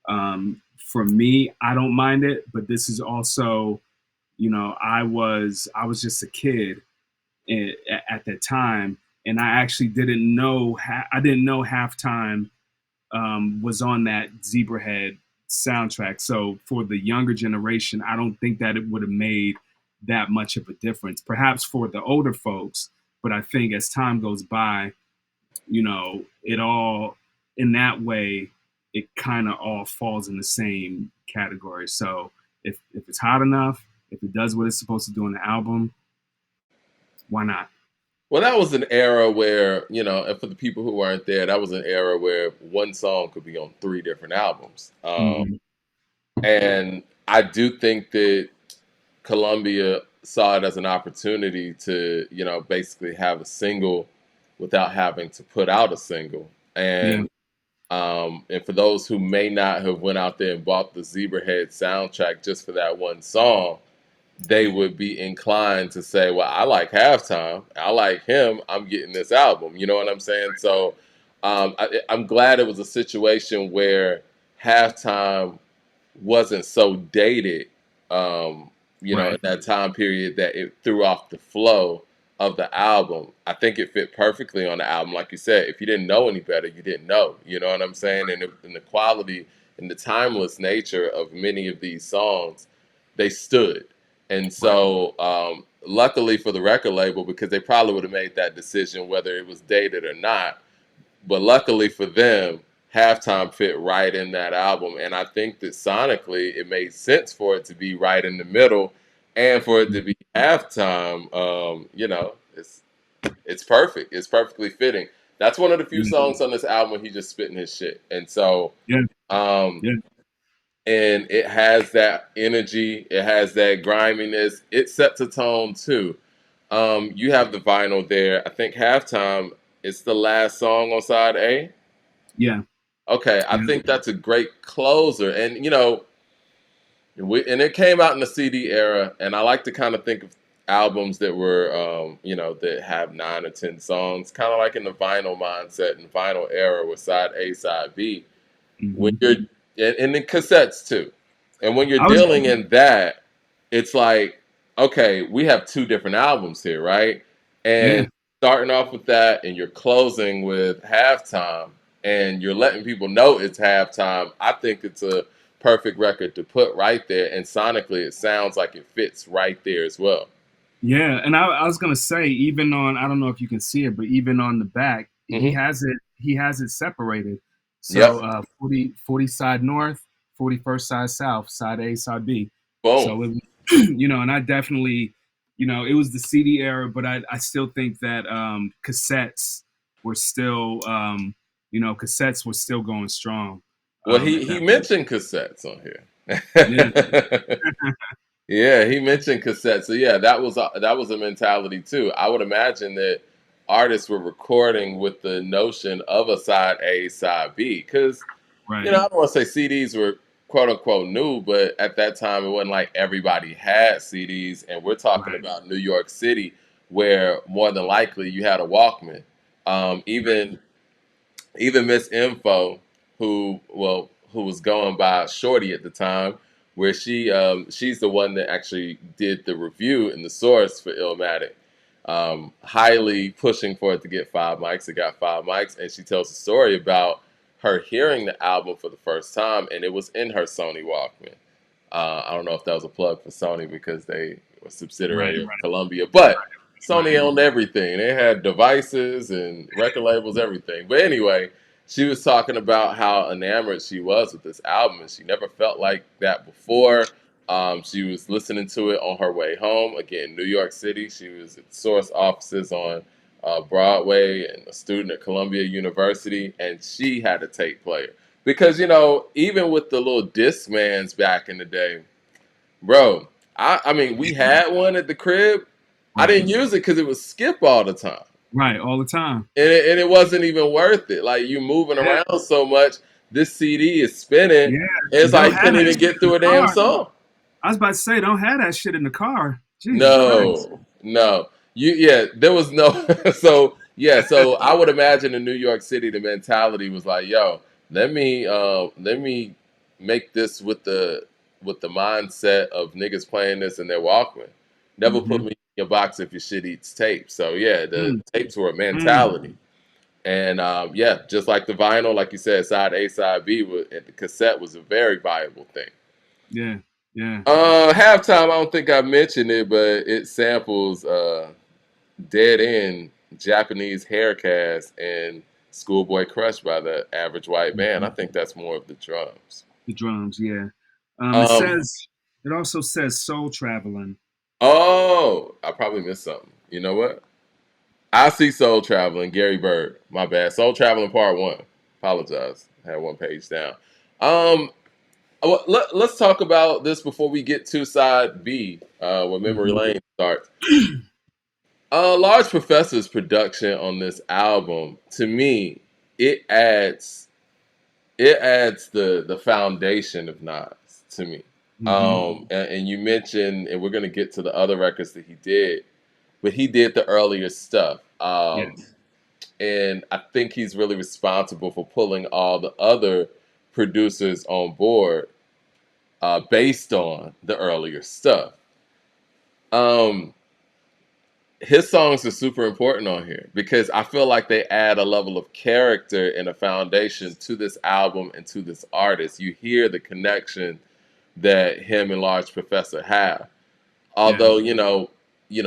for me, I don't mind it, but this is also, I was just a kid at that time, and I actually didn't know I didn't know halftime was on that Zebrahead soundtrack. So for the younger generation, I don't think that it would have made that much of a difference. Perhaps for the older folks, but I think as time goes by, it all in that way, it kind of all falls in the same category. So if it's hot enough, if it does what it's supposed to do on the album, why not? Well, that was an era where, and for the people who weren't there, that was an era where one song could be on three different albums. Mm-hmm. And I do think that Columbia saw it as an opportunity to, basically have a single without having to put out a single. Yeah. And for those who may not have went out there and bought the Zebrahead soundtrack just for that one song, they would be inclined to say, "Well, I like Halftime. I like him. I'm getting this album." You know what I'm saying? So I'm glad it was a situation where Halftime wasn't so dated, in Right. that time period that it threw off the flow of the album. I think it fit perfectly on the album. Like you said, if you didn't know any better, you didn't know. You know what I'm saying? And the quality and the timeless nature of many of these songs, they stood. And Right. so, luckily for the record label, because they probably would have made that decision whether it was dated or not, but luckily for them, halftime fit right in that album. And I think that sonically it made sense for it to be right in the middle and for it to be halftime. It's perfect. It's perfectly fitting. That's one of the few Yeah. songs on this album where he just spitting his shit. And so Yeah. um Yeah. and it has that energy, it has that griminess. It sets a tone too. You have the vinyl there. I think halftime is the last song on side A. Yeah, Okay, I yeah, think that's a great closer, and and it came out in the CD era, and I like to kind of think of albums that were, that have 9 or 10 songs, kind of like in the vinyl mindset and vinyl era with side A, side B. When hmm you're and the cassettes too, and when you're I was, dealing in that, it's like, okay, we have two different albums here, right? yeah, And starting off with that, and you're closing with halftime, and you're letting people know it's halftime. I think it's a perfect record to put right there, and sonically, it sounds like it fits right there as well. yeah. And I was gonna say, even on, I don't know if you can see it, but even on the back, Hmm. he has it separated. So Yep. 40 side north, 41st side south, side A, side B. Boom. So it, and I definitely, it was the CD era, but I still think that cassettes were still, cassettes were still going strong Well, at he that point. mentioned cassettes on Yeah, here. Yeah, he mentioned cassettes. So yeah, that was a mentality too. I would imagine that artists were recording with the notion of a side A, side B, because right, I don't want to say CDs were quote unquote new, but at that time it wasn't like everybody had CDs, and we're talking right, about New York City, where more than likely you had a Walkman. Even Miss Info, who was going by Shorty at the time, where she's the one that actually did the review and the source for Illmatic, highly pushing for it to get 5 mics. It got 5 mics, and she tells a story about her hearing the album for the first time, and it was in her Sony Walkman. I don't know if that was a plug for Sony because they were a right, subsidiary of Columbia, but Sony right. owned everything. They had devices and record labels, everything. But anyway, she was talking about how enamored she was with this album, and she never felt like that before. She was listening to it on her way home. Again, New York City. She was at Source offices on Broadway and a student at Columbia University, and she had a tape player. Because even with the little Discmans back in the day, bro, I mean, we had one at the crib. I Right. didn't use it because it would skip all the time, Right, all the time. and it wasn't even worth it. Like, you moving Yeah, around so much, this CD is spinning. yeah. It's Don't like you have couldn't that even shit get in through the a damn car. song. I was about to say, don't have that shit in the car. Jesus Christ. No, no. Yeah, there was no. So I would imagine in New York City, the mentality was like, "Yo, let me make this with the mindset of niggas playing this in their Walkman. Never put Mm-hmm. me in your box if your shit eats tape." So yeah, the Mm, tapes were a mm. mentality, and yeah, just like the vinyl, like you said, side A, side B, and the cassette was a very viable thing. Yeah, yeah. Halftime, I don't think I mentioned it, but it samples Dead End, Japanese Hair Cast, and Schoolboy Crush by the Average White Band. hmm I think that's more of the drums. The drums, yeah. Um, It also says soul traveling. oh, I probably missed something. You know what? I see Soul Traveling, Gary Bird. My bad. Soul Traveling Part 1. Apologize. I had one page down. Um, let's talk about this before we get to side B, where Memory Hmm Lane starts. Large Professor's production on this album, to me, it adds the foundation of Nas to me. hmm And you mentioned, and we're gonna get to the other records that he did, but he did the earlier stuff. Yes. And I think he's really responsible for pulling all the other producers on board based on the earlier stuff. Um, his songs are super important on here because I feel like they add a level of character and a foundation to this album and to this artist. You hear the connection that him and Large Professor have. Yeah. Although,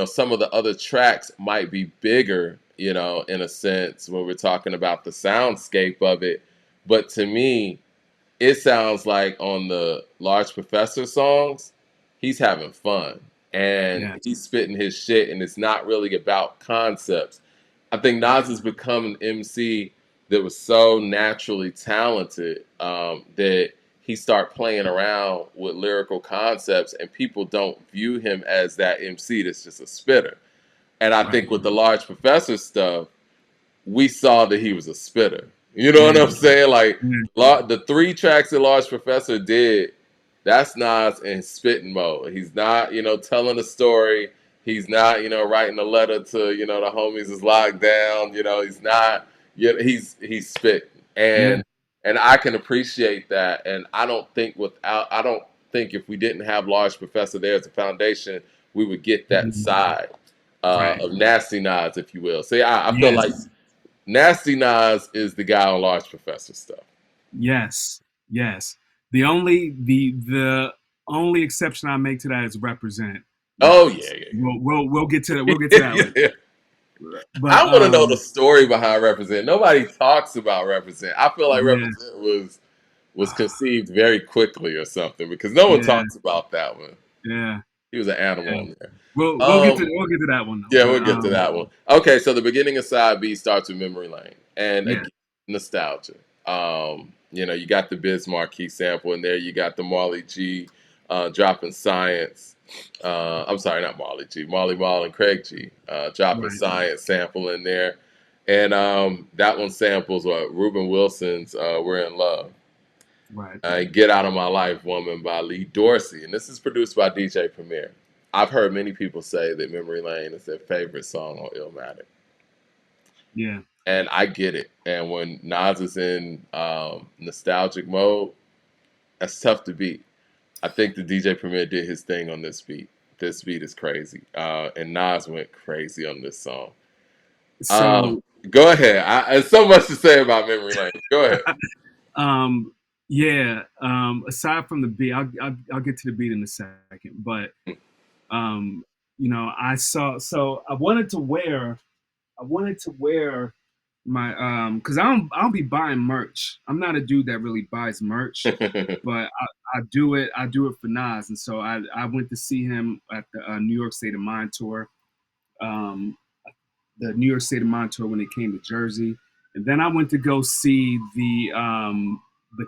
some of the other tracks might be bigger, in a sense when we're talking about the soundscape of it. But to me, it sounds like on the Large Professor songs, he's having fun and Yeah. he's spitting his shit, and it's not really about concepts. I think Nas has become an MC that was so naturally talented that he start playing around with lyrical concepts, and people don't view him as that MC that's just a spitter. And I Right. think with the Large Professor stuff, we saw that he was a spitter. You know what Yeah. I'm saying? Like Yeah. the 3 tracks that Large Professor did, that's Nas in spitting mode. He's not, telling a story. He's not, writing a letter to, the homies is locked down. He's not. He's spitting, Yeah. and I can appreciate that. And I don't think if we didn't have Large Professor there as a foundation, we would get that Mhm. side Right. of Nasty Nas, if you will. See, I feel like Yes. Nasty Nas is the guy on Large Professor stuff. Yes. Yes. The only exception I make to that is represent Oh yeah, Nas. yeah, We'll get to that. yeah. We'll get to that Yeah, later. yeah. But I want to know the story behind Represent. Nobody talks about Represent. I feel like yeah. Represent was conceived very quickly or something because no one Yeah. talks about that one. Yeah. He was an animal Yeah. on there. We'll get to that one though. Yeah, But we'll get to that one. Okay, so the beginning of side B starts with Memory Lane, and yeah. again, nostalgia. You got the Biz Marquee sample in there. You got the Marley G dropping Science. I'm sorry, not Marley G. Marley Marl and Craig G dropping Right. Science sample in there, and that one samples what Ruben Wilson's "We're in Love." Right. Get Out of My Life Woman by Lee Dorsey. And this is produced by DJ Premier. I've heard many people say that Memory Lane is their favorite song on Illmatic. Yeah. And I get it. And when Nas is in nostalgic mode, that's tough to beat. I think the DJ Premier did his thing on this beat. This beat is crazy. And Nas went crazy on this song. So Go ahead. There's so much to say about Memory Lane. Go ahead. um yeah, aside from the beat, I'll get to the beat in a second. But um, I wanted to wear my because I don't be buying merch. I'm not a dude that really buys merch, but I do it for Nas, and so I went to see him at the New York State of Mind tour, um, the New York State of Mind tour when it came to Jersey, and then I went to go see the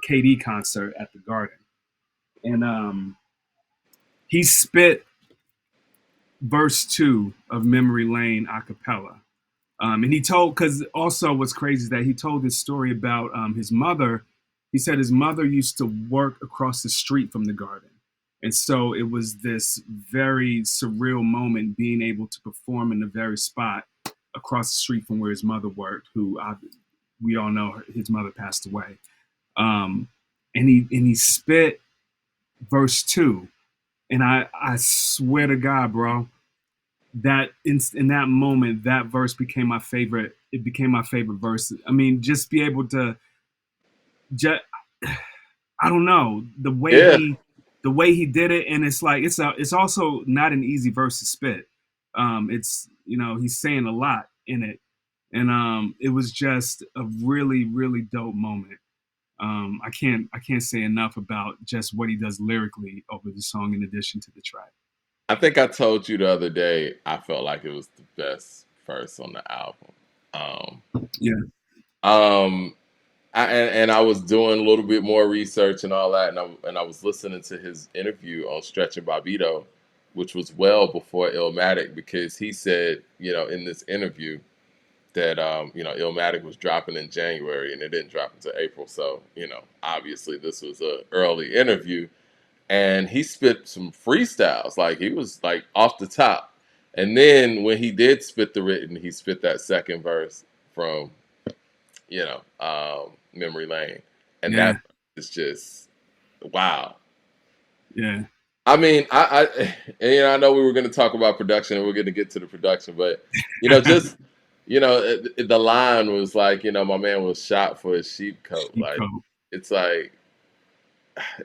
KD concert at the Garden, and he spit verse 2 of Memory Lane a cappella. And he told, because also what's crazy is that he told this story about his mother. He said his mother used to work across the street from the Garden. And so it was this very surreal moment being able to perform in the very spot across the street from where his mother worked, we all know his mother passed away. Um, and he spit verse 2. And I swear to God, bro, that in that moment, that verse became my favorite. It became my favorite verse. I mean, just be able to, just, I don't know Yeah. the way he did it, and it's like it's also not an easy verse to spit. It's he's saying a lot in it, and it was just a really really dope moment. I can't say enough about just what he does lyrically over the song in addition to the track. I think I told you the other day I felt like it was the best verse on the album. Um, Yeah, um, and I was doing a little bit more research and all that, and I was listening to his interview on Stretch and Bobito, which was well before Illmatic, because he said, in this interview that Illmatic was dropping in January and it didn't drop until April. So obviously this was a early interview, and he spit some freestyles. Like he was like off the top. And then when he did spit the written, he spit that second verse from, Memory Lane. And that yeah, is just wow. yeah, I mean, and, I know we were going to talk about production and we're going to get to the production, but just the line was like, my man was shot for his sheep coat. cheat Like code. it's like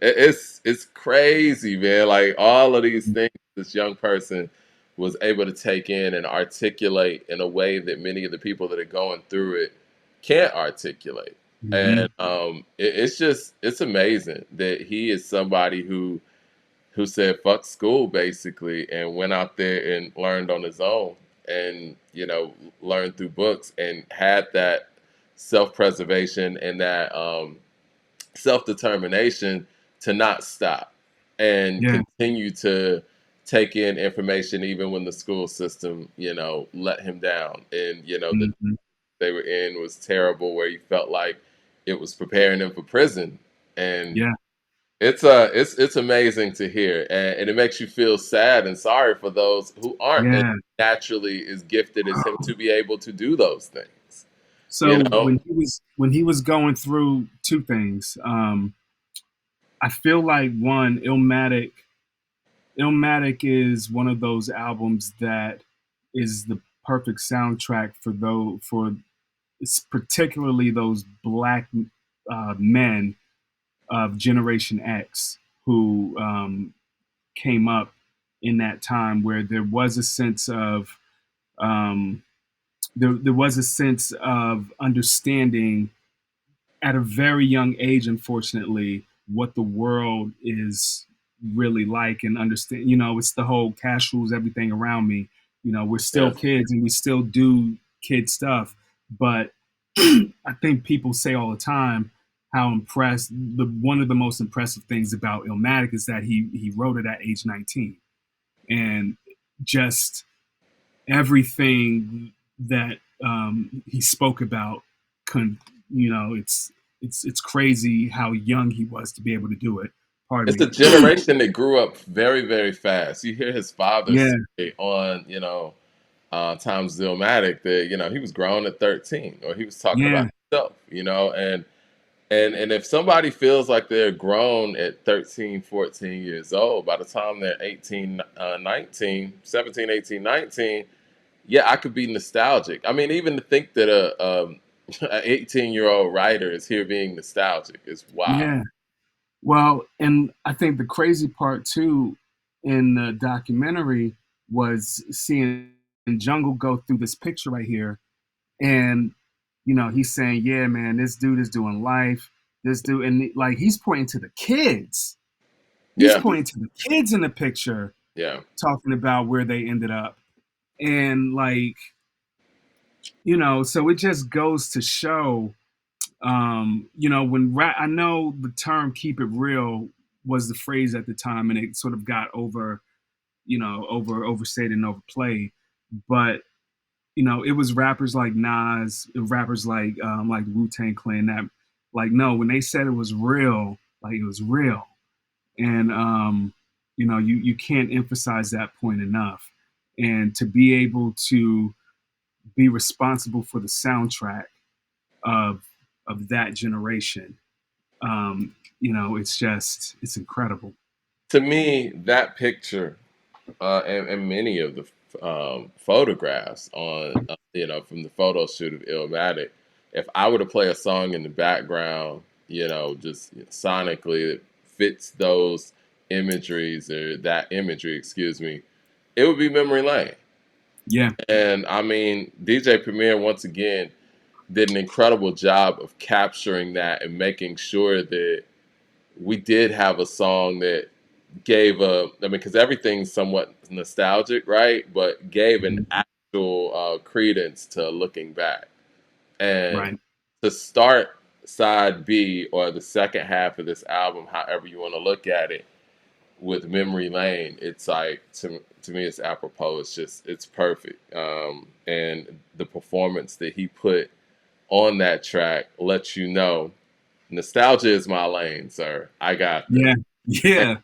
it's crazy, man. Like all of these things this young person was able to take in and articulate in a way that many of the people that are going through it can't articulate. Mm-hmm. And it's amazing that he is somebody who said fuck school basically and went out there and learned on his own and learned through books and had that self-preservation and that self-determination to not stop and Yeah. continue to take in information even when the school system, let him down. And, the Hmm. they were in was terrible, where he felt like it was preparing him for prison. And Yeah. it's amazing to hear, and it makes you feel sad and sorry for those who aren't as Yeah. naturally as gifted as him to be able to do those things. You So know? when he was going through two things, I feel like one, Illmatic is one of those albums that is the perfect soundtrack for it's particularly those black men of Generation X who came up in that time where there was a sense of um, there was a sense of understanding at a very young age, unfortunately, what the world is really like and understand. It's the whole cash rules everything around me. We're still Yeah. kids and we still do kid stuff, but I think people say all the time how impressed. One of the most impressive things about Illmatic is that he wrote it at age 19, and just everything that he spoke about, con- it's crazy how young he was to be able to do it. Pardon It's a me. generation that grew up very, very fast. You hear his father Yeah, say on, Times Illmatic that, he was grown at 13, or he was talking about yeah, himself, and if somebody feels like they're grown at 13, 14 years old, by the time they're 18, 19, 17, 18, 19, yeah, I could be nostalgic. I mean, even to think that an 18-year-old writer is here being nostalgic is wild. yeah. Well, and I think the crazy part too in the documentary was seeing Jungle go through this picture right here, and he's saying, "Yeah, man, this dude is doing life. This dude," and like he's pointing to the kids. He's Yeah, pointing to the kids in the picture, yeah. talking about where they ended up, and like so it just goes to show, I know the term "keep it real" was the phrase at the time, and it sort of got overstated and overplayed, but it was rappers like Nas, rappers like Wu-Tang Clan that, like, no, when they said it was real, like it was real. And you can't emphasize that point enough. And to be able to be responsible for the soundtrack of that generation, it's incredible. To me, that picture, and many of the photographs on, from the photo shoot of Illmatic, if I were to play a song in the background, just sonically that fits those imageries, or that imagery, excuse me, it would be Memory Lane. Yeah, And I mean, DJ Premier once again did an incredible job of capturing that and making sure that we did have a song that gave because everything's somewhat nostalgic, right? But gave an mhm, actual credence to looking back. And right. to start side B, or the second half of this album, however you want to look at it, with Memory Lane, it's like, to me, it's apropos. It's perfect. And the performance that he put on that track lets you know nostalgia is my lane, sir. I got this. Yeah, yeah,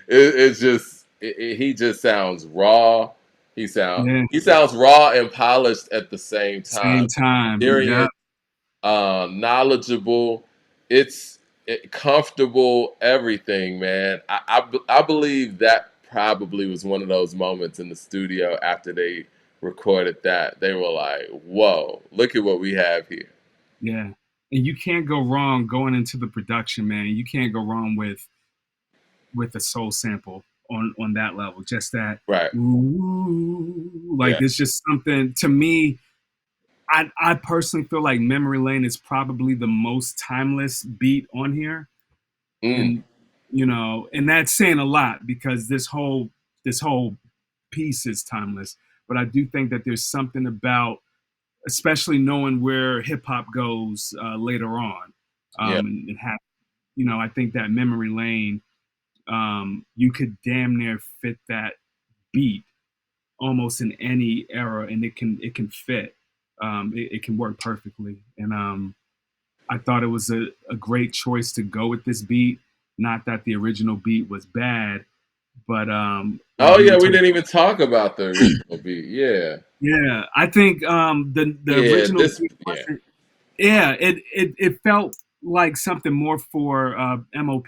It's just he just sounds raw. yeah. He sounds raw and polished at the same time. Same time. Yeah, Serious, knowledgeable. Comfortable. Everything, man. I believe that probably was one of those moments in the studio after they recorded that. They were like, "Whoa, look at what we have here." yeah. And you can't go wrong going into the production, man. You can't go wrong with a soul sample on that level. Just that, Right. ooh, like Yeah. it's just something to me. I personally feel like Memory Lane is probably the most timeless beat on here, Mm. and and that's saying a lot because this whole piece is timeless. But I do think that there's something about, especially knowing where hip hop goes later on, Yeah. and have I think that Memory Lane, you could damn near fit that beat almost in any era, and it can fit. It can work perfectly, and I thought it was a great choice to go with this beat. Not that the original beat was bad, but like Oh you were yeah, we talking. didn't even talk about the original beat. Yeah, Yeah, I think the yeah. original This, beat yeah, wasn't. Yeah, it felt like something more for MOP.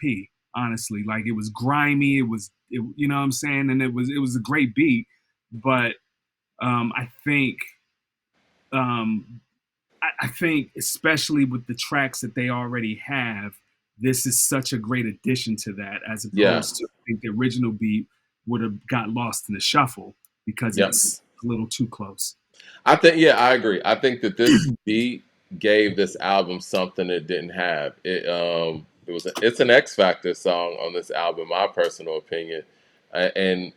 Honestly, like it was grimy. You know what I'm saying, and it was a great beat, but I think um, I think especially with the tracks that they already have, this is such a great addition to that, as yeah, opposed to I think the original beat would have got lost in the shuffle because yep. it's a little too close. I think, yeah, I agree. I think that this beat gave this album something it didn't have. It's an X Factor song on this album, my personal opinion, and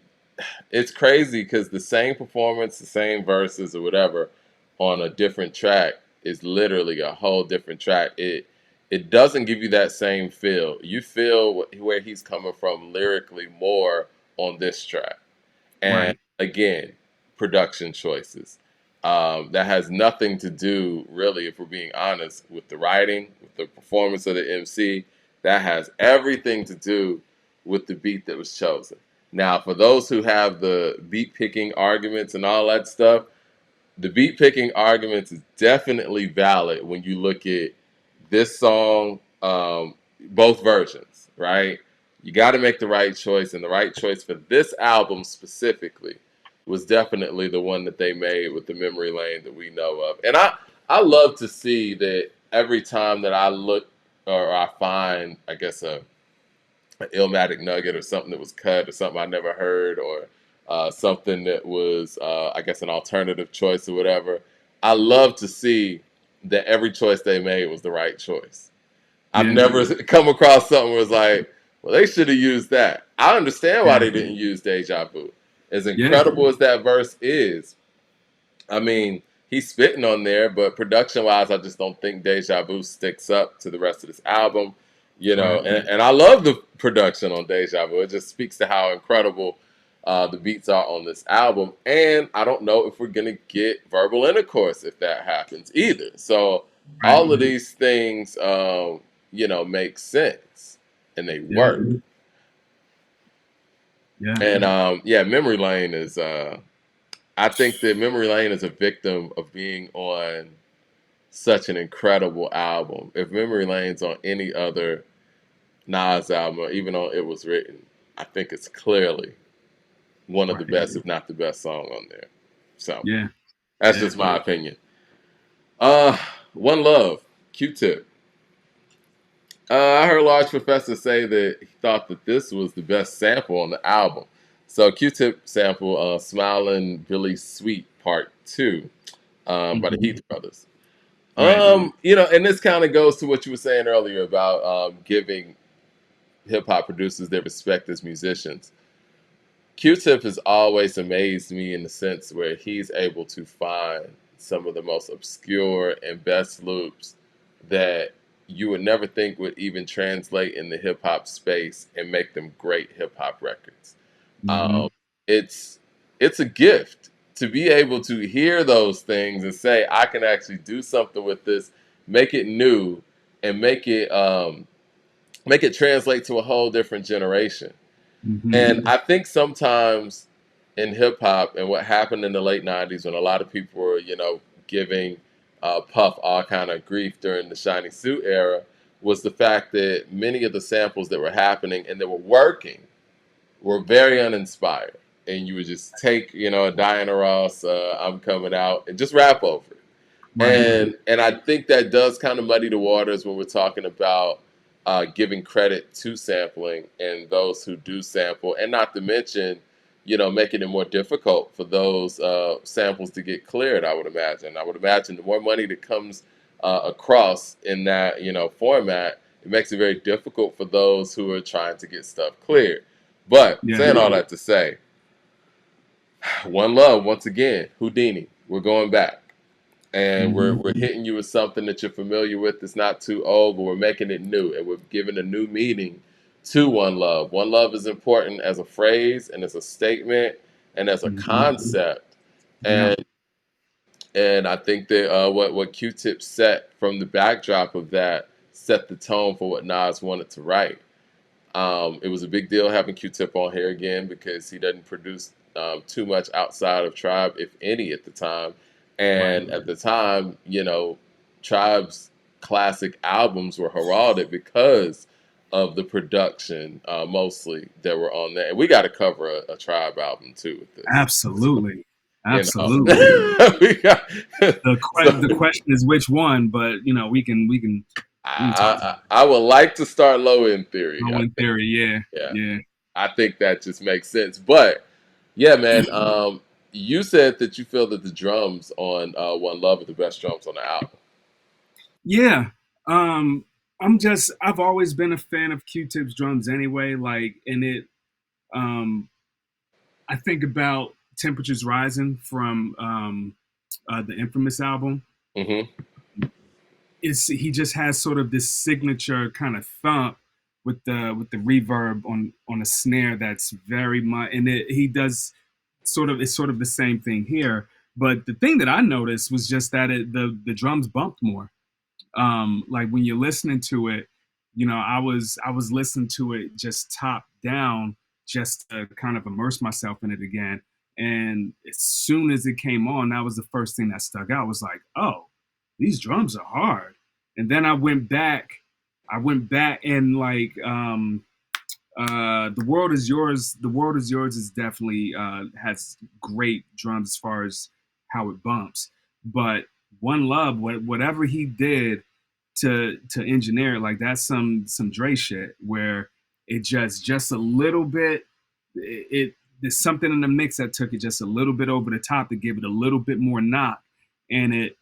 it's crazy because the same performance, the same verses or whatever, on a different track is literally a whole different track. It doesn't give you that same feel. You feel where he's coming from lyrically more on this track. And Right. again, production choices. That has nothing to do, really, if we're being honest, with the writing, with the performance of the MC. That has everything to do with the beat that was chosen. Now, for those who have the beat picking arguments and all that stuff, the beat picking arguments is definitely valid when you look at this song, both versions, right? You got to make the right choice, and the right choice for this album specifically was definitely the one that they made with the memory lane that we know of. And I love to see that every time that I look or I find, I guess, an Illmatic nugget or something that was cut or something I never heard or something that was, I guess, an alternative choice or whatever. I love to see that every choice they made was the right choice. I've Yeah. never come across something where it's like, well, they should have used that. I understand why Yeah. they didn't use Deja Vu. As Yeah. incredible as that verse is, I mean, he's spitting on there, but production wise, I just don't think Deja Vu sticks up to the rest of this album. Right. And I love the production on Deja Vu. It just speaks to how incredible the beats are on this album. And I don't know if we're going to get verbal intercourse if that happens either. So Right. all of these things, make sense and they Yeah. work. Yeah. And yeah, Memory Lane is. I think that Memory Lane is a victim of being on such an incredible album. If Memory Lane's on any other Nas album, or even on It Was Written, I think it's clearly one of the Right. best, if not the best song on there. So Yeah. that's Yeah. just my opinion. Uh, One Love, Q-Tip. I heard Large Professor say that he thought that this was the best sample on the album. So Q-Tip sample, "Smiling Billy Sweet" Part Two, by the Mhm. Heath Brothers. Right. And this kind of goes to what you were saying earlier about giving hip hop producers their respect as musicians. Q-Tip has always amazed me in the sense where he's able to find some of the most obscure and best loops that you would never think would even translate in the hip hop space and make them great hip hop records. Um, Mhm. it's it's a gift to be able to hear those things and say, I can actually do something with this, make it new, and make it translate to a whole different generation. And Mhm. I think sometimes in hip hop and what happened in the late '90s when a lot of people were, giving Puff all kind of grief during the Shiny Suit era was the fact that many of the samples that were happening and that were working were very uninspired. And you would just take, a Diana Ross, "I'm Coming Out," and just rap over it. Right. And I think that does kind of muddy the waters when we're talking about giving credit to sampling and those who do sample, and not to mention, making it more difficult for those samples to get cleared. I would imagine the more money that comes across in that format, it makes it very difficult for those who are trying to get stuff cleared. But Yeah. saying all that to say, One Love once again, Houdini, we're going back. and we're Hmm. we're hitting you with something that you're familiar with. It's not too old, but we're making it new, and we're giving a new meaning to One Love. One Love is important as a phrase and as a statement and as a Hmm. concept, Yeah. and I think that what Q-Tip set from the backdrop of that set the tone for what Nas wanted to write. It was a big deal having Q-Tip on here again because he doesn't produce too much outside of Tribe, if any, at the time. Right. And at the time, Tribe's classic albums were heralded because of the production, mostly that were on there. And we got to cover a Tribe album too with this one, Absolutely. you know. Absolutely. we got, so The question is which one, but we can talk about I would like to start low end it. theory. No, in theory, yeah, Yeah, yeah. I think that just makes sense. But yeah, man, you said that you feel that the drums on One Love are the best drums on the album. Yeah. Um, I've always been a fan of Q-Tip's drums anyway. Like, and um, I think about Temperatures Rising from the Infamous album. Hmm. He just has sort of this signature kind of thump with the reverb on a snare that's very much, and he does sort of the same thing here. But the thing that I noticed was just that the drums bumped more. Like when you're listening to it, I was listening to it just top down, just to kind of immerse myself in it again. And as soon as it came on, that was the first thing that stuck out. I was like, oh, these drums are hard. And then I went back and like the world is yours. The world is yours is definitely has great drums as far as how it bumps. But One Love, whatever he did to engineer it, like that's some Dre shit where it just a little bit. There's something in the mix that took it just a little bit over the top to give it a little bit more knock, and it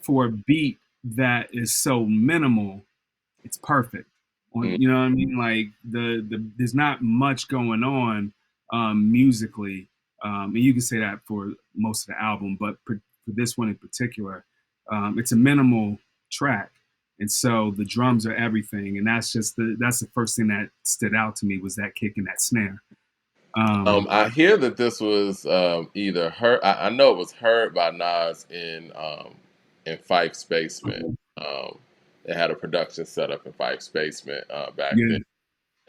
for a beat that is so minimal, it's perfect. You know what I mean? Like there's not much going on musically, and you can say that for most of the album, but for this one in particular, it's a minimal track, and so the drums are everything, and that's the first thing that stood out to me was that kick and that snare. Um, I hear that this was either heard. I know it was heard by Nas in Fife's basement. Um, they had a production set up in Fife's basement back then. yeah,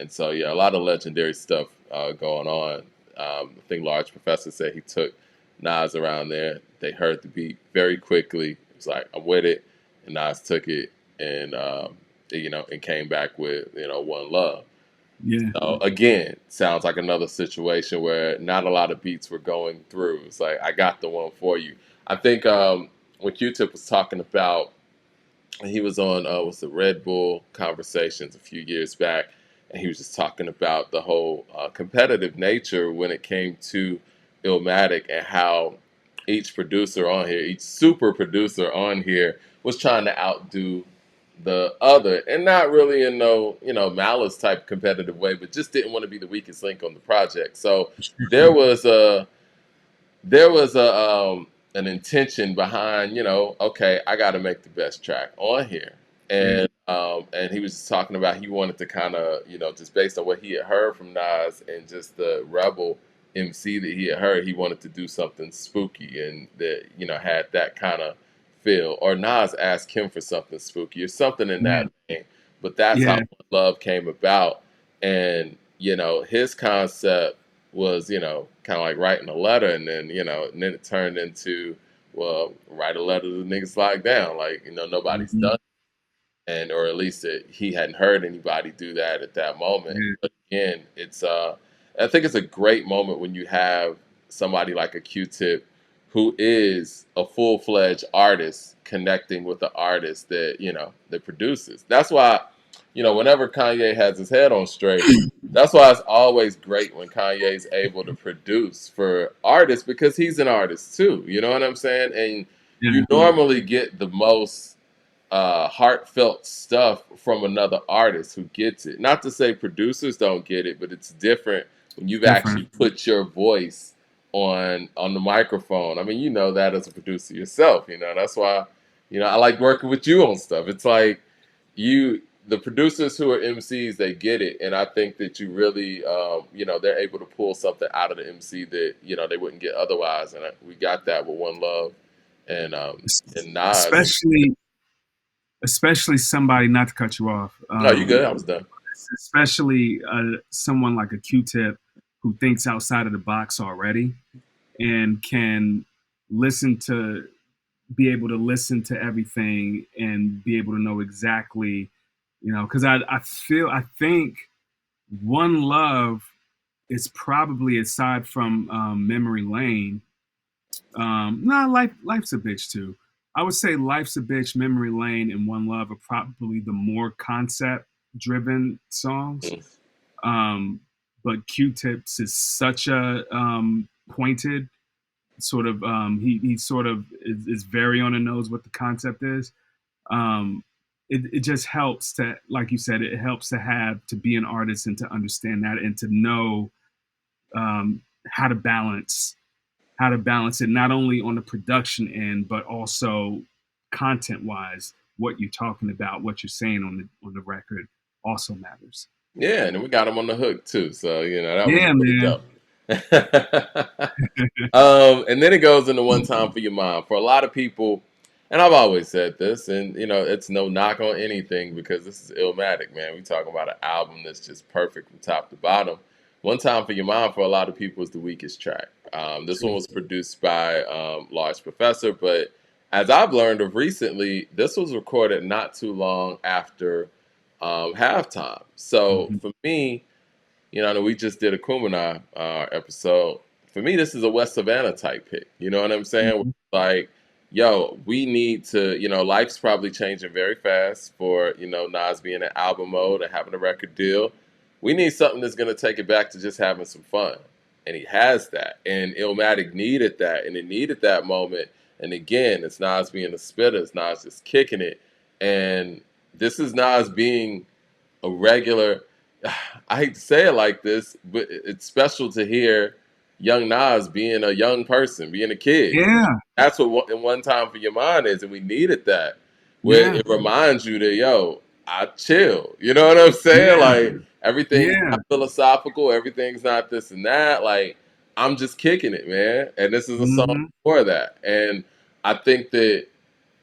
And so, yeah, a lot of legendary stuff going on. I think Large Professor said he took Nas around there. They heard the beat very quickly. It was like, I'm with it. And Nas took it and, and came back with, One Love. yeah, So, again, sounds like another situation where not a lot of beats were going through. It's like, I got the one for you. I think when Q-Tip was talking about he was on was the Red Bull Conversations a few years back, and he was just talking about the whole competitive nature when it came to Illmatic and how each producer on here, each super producer on here, was trying to outdo the other, and not really in no malice type competitive way, but just didn't want to be the weakest link on the project. So there was a an intention behind, okay, I got to make the best track on here, yeah, and he was just talking about he wanted to kind of, just based on what he had heard from Nas and just the Rebel MC that he had heard, he wanted to do something spooky and that had that kind of feel. Or Nas asked him for something spooky or something in yeah, that vein. But that's how yeah, Love came about, and his concept was, kind of like writing a letter, and then, and then it turned into, well, write a letter to the niggas locked down. Like, nobody's mhm, done, and or at least he hadn't heard anybody do that at that moment. yeah, But again, I think it's a great moment when you have somebody like a Q-Tip who is a full-fledged artist connecting with the artist that that produces. That's why, whenever Kanye has his head on straight, that's why it's always great when Kanye's able to produce for artists because he's an artist too. You know what I'm saying? And you yeah, normally get the most heartfelt stuff from another artist who gets it. Not to say producers don't get it, but it's different when it's you've different. actually put your voice on the microphone. I mean, you know that as a producer yourself. That's why I like working with you on stuff. It's like the producers who are MCs, they get it, and I think that you really they're able to pull something out of the MC that they wouldn't get otherwise. And we got that with One Love and Nas. especially especially somebody, not to cut you off, No, you good? I was done. especially someone like a Q-Tip who thinks outside of the box already and can listen to be able to listen to everything and be able to know exactly, because I think One Love is probably, aside from Memory Lane, Life's a Bitch too. I would say Life's a Bitch, Memory Lane, and One Love are probably the more concept driven songs. Mm. But Q-Tips is such a pointed sort of, he sort of is very on the nose what the concept is. It just helps to, like you said, it helps to be an artist and to understand that and to know um, how to balance it, not only on the production end but also content wise. What you're talking about, what you're saying on the record, also matters. Yeah, and then we got him on the hook too. So that was Yeah, really man. dope. And then it goes into One Time for Your Mind. For a lot of people, and I've always said this, and it's no knock on anything because this is Illmatic, man. We talking about an album that's just perfect from top to bottom. One Time for Your Mind for a lot of people is the weakest track. This one True. was produced by Large Professor, but as I've learned of recently, this was recorded not too long after Halftime. So Mm-hmm. for me, we just did a Kumina episode. For me, this is a West Savannah type pick. You know what I'm saying? Mm-hmm. Like, yo, we need to, life's probably changing very fast for, Nas being in album mode and having a record deal. We need something that's going to take it back to just having some fun. And he has that. And Illmatic needed that. And it needed that moment. And again, it's Nas being a spitter. It's Nas just kicking it. And this is Nas being a regular. I hate to say it like this, but it's special to hear young Nas being a young person, being a kid. Yeah, That's what One Time for Your Mind is, and we needed that. Where yeah, it reminds you that, yo, I chill. You know what I'm saying? yeah, Like, everything's yeah. not philosophical, everything's not this and that. Like, I'm just kicking it, man. And this is a song Mm-hmm. for that. And I think that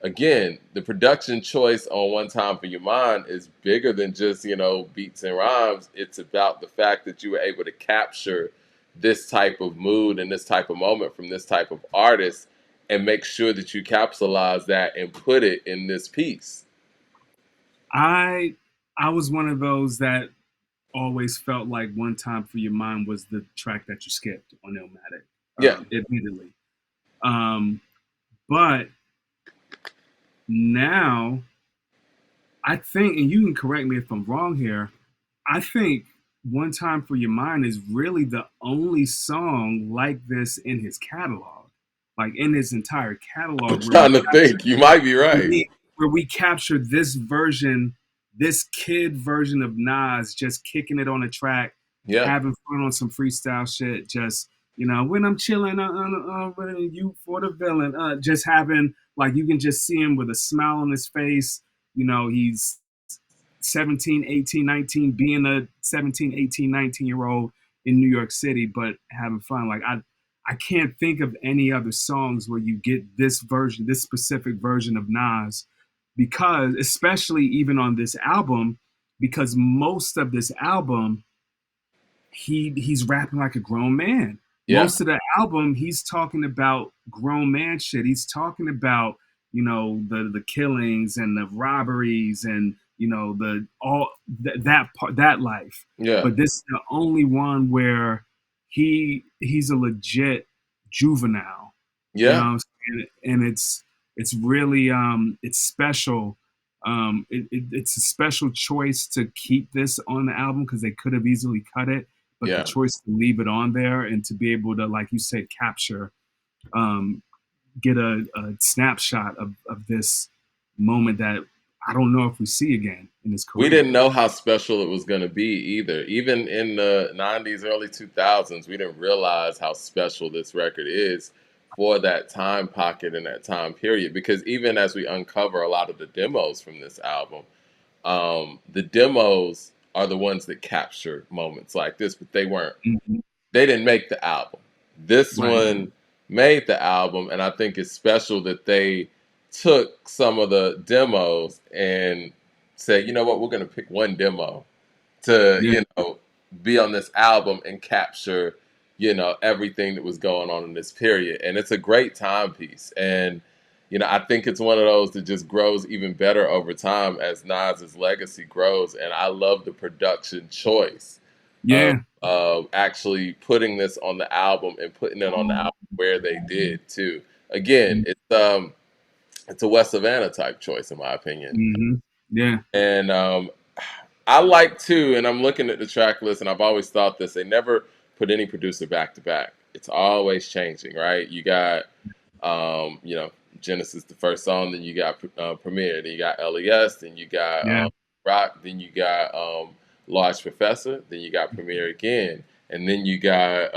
again, the production choice on One Time for Your Mind is bigger than just, beats and rhymes. It's about the fact that you were able to capture this type of mood and this type of moment from this type of artist and make sure that you capitalize that and put it in this piece. I I was one of those that always felt like One Time for Your Mind was the track that you skipped on Illmatic, Yeah. admittedly. Um, but now I think, and you can correct me if I'm wrong here, I think One Time for Your Mind is really the only song like this in his catalog, like in his entire I'm catalog, trying to think. You might be where right. we, where we captured this version, this kid version of Nas just kicking it on a track, Yeah. having fun on some freestyle shit, just when I'm chilling, you for the villain, just having, like, you can just see him with a smile on his face. He's 17, 18, 19, being a 17, 18, 19-year old in New York City, but having fun. Like, I can't think of any other songs where you get this version, this specific version of Nas, because especially even on this album, because most of this album he's rapping like a grown man. Yeah. Most of the album, he's talking about grown man shit. He's talking about the killings and the robberies and the all that part, that life. Yeah. But this is the only one where he's a legit juvenile. Yeah. And it's really it's special. It's a special choice to keep this on the album because they could have easily cut it, but the Yeah. choice to leave it on there and to be able to, like you said, capture, um, get a snapshot of this moment that I don't know if we see again in his We career. didn't know how special it was going to be either. Even in the 90s, early 2000s, we didn't realize how special this record is for that time pocket and that time period. Because even as we uncover a lot of the demos from this album, the demos are the ones that capture moments like this, but Mhm. they didn't make the album. This Right. one made the album, and I think it's special that they took some of the demos and said, you know what, we're going to pick one demo to, Yeah. be on this album and capture, everything that was going on in this period. And it's a great timepiece. And, I think it's one of those that just grows even better over time as Nas's legacy grows. And I love the production choice Yeah. of actually putting this on the album and putting it on the album where they did too. Again, it's a West Savannah type choice in my opinion. Mm-hmm. Yeah. And I like too, and I'm looking at the track list, and I've always thought this: they never put any producer back to back. It's always changing, right? You got, Genesis, the first song, then you got Premier, then you got LES, then you got Yeah. Rock, then you got Large Professor, then you got Premier again, and then you got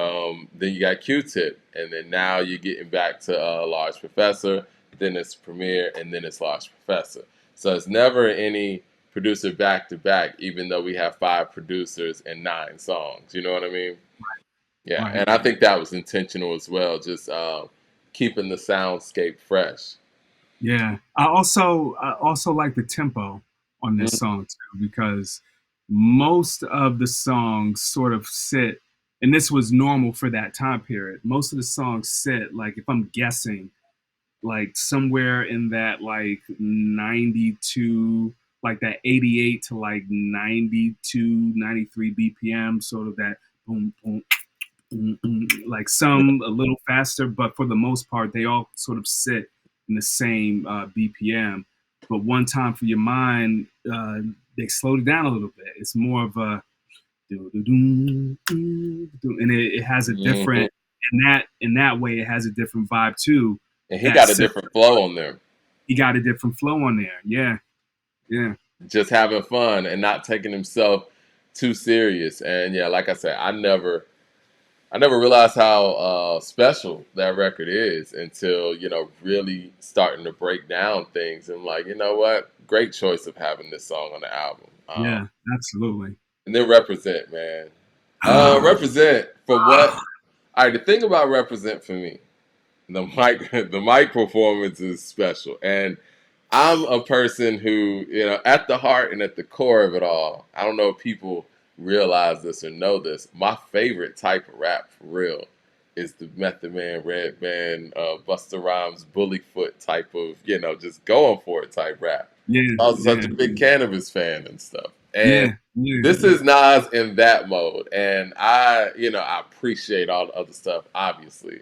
Q-Tip, and then now you're getting back to Large Professor, then it's Premier, and then it's Large Professor. So it's never any producer back to back, even though we have 5 producers and 9 songs. You know what I mean? Yeah, Right. and I think that was intentional as well, just keeping the soundscape fresh. Yeah. I also like the tempo on this Mhm. song too, because most of the songs sort of sit, and this was normal for that time period. Most of the songs sit, like, if I'm guessing, like somewhere in that like 92, like that 88 to like 92, 93 BPM, sort of that boom, boom, like some a little faster, but for the most part, they all sort of sit in the same BPM. But One Time for Your Mind, they slowed it down a little bit. It's more of a and it has a Mhm. different, in that way it has a different vibe too. And he That got a sense, different flow on there, he got a different flow on there. Yeah, yeah, just having fun and not taking himself too serious. And yeah, like I said, I never realized how special that record is until really starting to break down things. And like, you know what? Great choice of having this song on the album. yeah, absolutely. And then Represent, man. Represent for what? All right, the thing about Represent for me, the mic, the mic performance is special, and I'm a person who, at the heart and at the core of it all, I don't know if people realize this or know this. My favorite type of rap, for real, is the Method Man, Redman, Busta Rhymes, Bully Foot type of, just going for it type rap. Yeah, I was such yeah, a big Cannabis fan and stuff. And yeah, yeah, this is Nas in that mode. And I appreciate all the other stuff, obviously.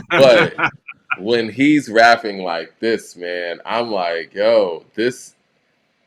But when he's rapping like this, man, I'm like, yo,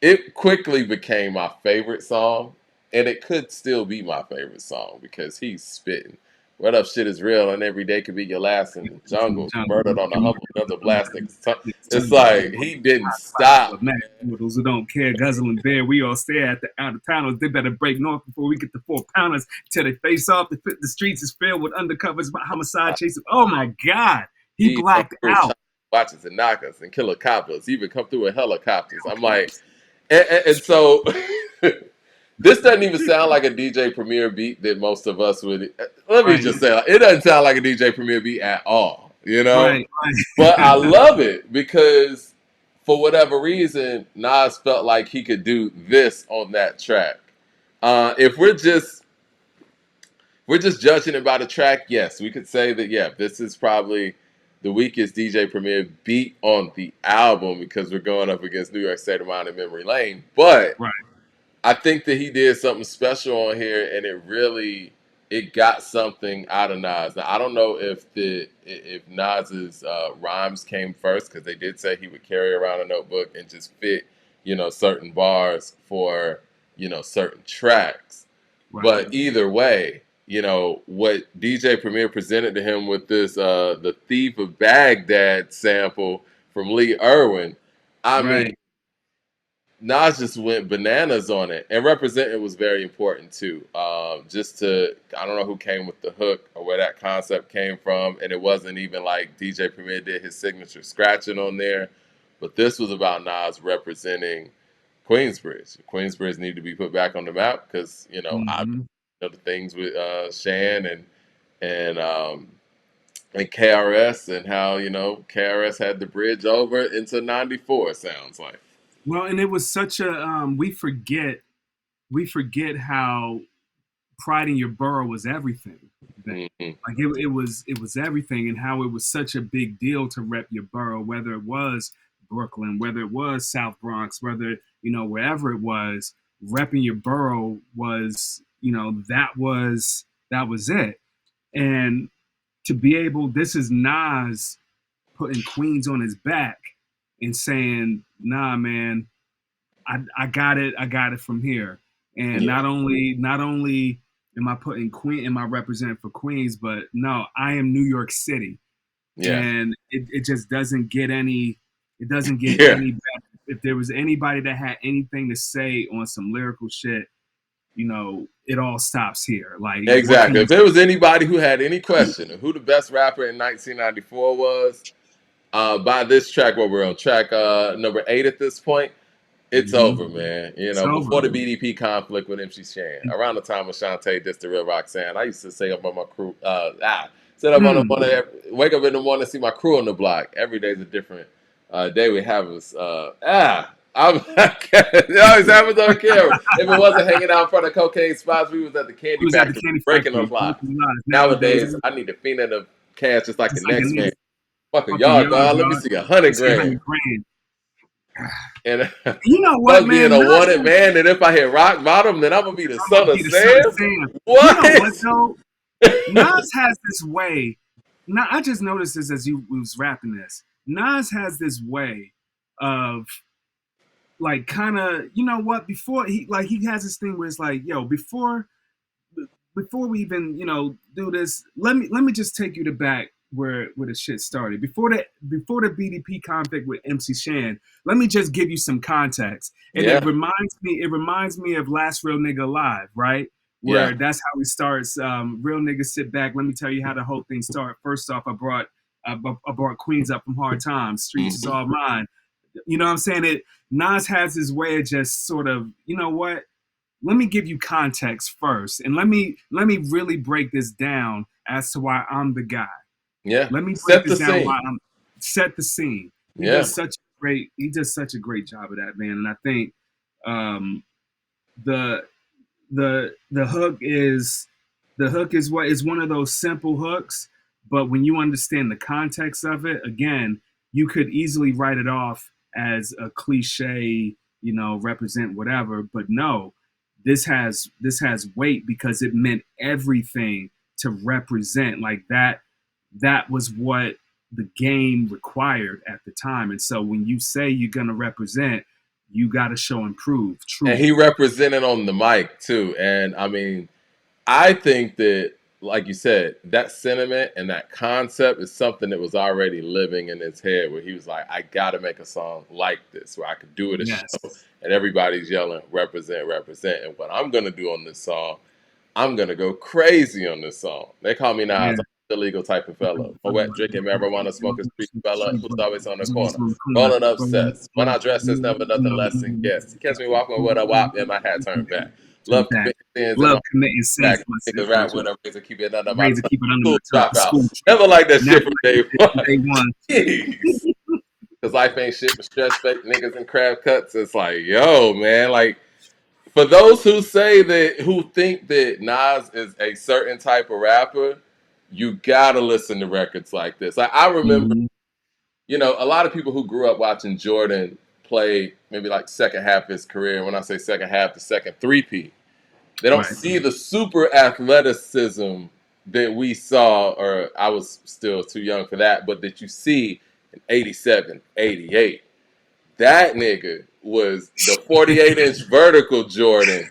it quickly became my favorite song, and it could still be my favorite song because he's spitting. What up, shit is real, and every day could be your last in the jungle. Murdered on the humble, another blast niggas. It's like he didn't stop, man. Those who don't care, guzzling bear. We all stare at the out of towners. They better break north before we get the 4 pounders. Till they face off, the streets is filled with undercovers, homicide chasing. Oh my God, he He come blacked through out. watches and knockers and killer coppers. Even come through with helicopters. I'm like, and so this doesn't even sound like a DJ Premier beat that most of us would. Let me Right, just say, it doesn't sound like a DJ Premier beat at all, right, But I right. love it because for whatever reason, Nas felt like he could do this on that track. If we're just judging it by the track, yes, we could say that. Yeah, this is probably the weakest DJ Premier beat on the album because we're going up against New York State of Mind and Memory Lane, but Right. I think that he did something special on here, and it got something out of Nas. Now I don't know if Nas's rhymes came first because they did say he would carry around a notebook and just fit certain bars for certain tracks. Right. But either way, what DJ Premier presented to him with this the Thief of Baghdad sample from Lee Irwin. I mean, Right. Nas just went bananas on it, and representing was very important too. Just to, I don't know who came with the hook or where that concept came from, and it wasn't even like DJ Premier did his signature scratching on there, but this was about Nas representing Queensbridge. Queensbridge needed to be put back on the map because I Mm-hmm. know the things with Shan and and KRS and how KRS had the bridge over into '94. It sounds like. Well, and it was such a we forget how pride in your borough was everything then. Hmm. Like it was everything, and how it was such a big deal to rep your borough, whether it was Brooklyn, whether it was South Bronx, whether wherever it was, repping your borough was that was it. And to be able, this is Nas putting Queens on his back and saying, "Nah, man, I got it. I got it from here." And Yeah, not only am I putting Queen, am I representing for Queens, but no, I am New York City, yeah, and it just doesn't get any. It doesn't get yeah. any better. If there was anybody that had anything to say on some lyrical shit, it all stops here. Like, what can Exactly. you If there was anybody who had any question of who the best rapper in 1994 was, by this track, where we're on track number 8 at this point, it's Mm-hmm. over, man. It's over. Before the BDP conflict with MC Shan, around the time of Shantae dissed the real Roxanne, I used to stay up on my crew. Sit up on the Hmm. morning, wake up in the morning, see my crew on the block. Every day's a different day. We have us. It always happens on camera. If it wasn't hanging out in front of cocaine spots, we was at the He candy was at the factory candy breaking factory, those lies. breaking lies. Nowadays, Nowadays, I need to feed in the cash just like the just like a next man. nigga Fuck a fucking yard, yard, dog. Let me dog. see Let me 100 see a grand. hundred grand. And You know what, us being man? a Nas wanted has, man, and if I hit rock bottom, then I'm gonna be the I'm gonna son of be the son of Sam. Sam. You know what What? though? Nas has this way. Now I just noticed this as you was rapping this. Nas has this way of, like, kind of, you know what? Before he has this thing where it's like, yo, before we even do this, let me just take you to back where the shit started. Before the BDP conflict with MC Shan, let me just give you some context. And Yeah, it reminds me of Last Real Nigga Alive, right? yeah. Where that's how he starts. Real nigga, sit back. Let me tell you how the whole thing started. First off, I brought Queens up from hard times. Streets is Hmm. all mine. You know what I'm saying? Nas has his way of just sort of, you know what? Let me give you context first, and let me really break this down as to why I'm the guy. Yeah. Let me break Set the this down scene. why I'm set the scene. He Yeah, does such a great job of that, man. And I think um, the the hook is what is one of those simple hooks, but when you understand the context of it, again, you could easily write it off as a cliche, represent whatever. But no, this has weight because it meant everything to represent. Like that was what the game required at the time. And so when you say you're gonna represent, you got to show and prove and truth. he represented on the mic too. And I mean, I think that, like you said, that sentiment and that concept is something that was already living in his head, where he was like, I got to make a song like this, where I could do it a Yes. show and everybody's yelling, represent, represent. And what I'm going to do on this song, I'm going to go crazy on this song. They call me Yeah. Nas. I'm the legal type of fellow. A wet drinking marijuana smoking street fella who's always on the corner. Rolling obsessed. When I dress, there's never nothing less than guess. Catch me walking with a wop and my hat turned back. Turn Love back. committing sins and Love my committing sins. back. My Niggas sins. rap with a razor, keep it under my Razor, tongue. keep it under my School tongue. dropout. School. Never like that Never shit from like day that shit from one. day one. Jeez. Cause life ain't shit but stress, fake niggas and crab cuts. It's like, yo, man, like, for those who think that Nas is a certain type of rapper, you gotta listen to records like this. Like, I remember, Mhm. a lot of people who grew up watching Jordan play maybe like second half of his career. When I say second half, the second three-peat. They don't Right. see the super athleticism that we saw, or I was still too young for that, but that you see in 87, 88. That nigga was the 48-inch vertical Jordan.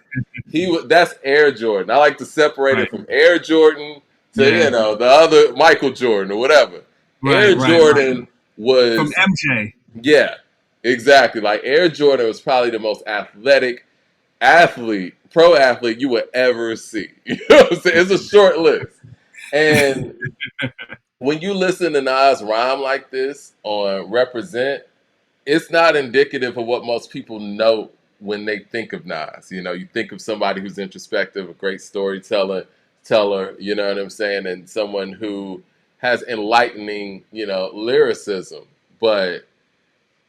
That's Air Jordan. I like to separate Right. it from Air Jordan to, Yeah. the other Michael Jordan or whatever. Right. Air Right. Right. Jordan From was, MJ. yeah. Exactly. Like Air Jordan was probably the most athletic pro athlete you would ever see. You know what I'm saying? It's a short list. And when you listen to Nas rhyme like this on Represent, it's not indicative of what most people know when they think of Nas. You know, you think of somebody who's introspective, a great teller, you know what I'm saying, and someone who has enlightening, lyricism. But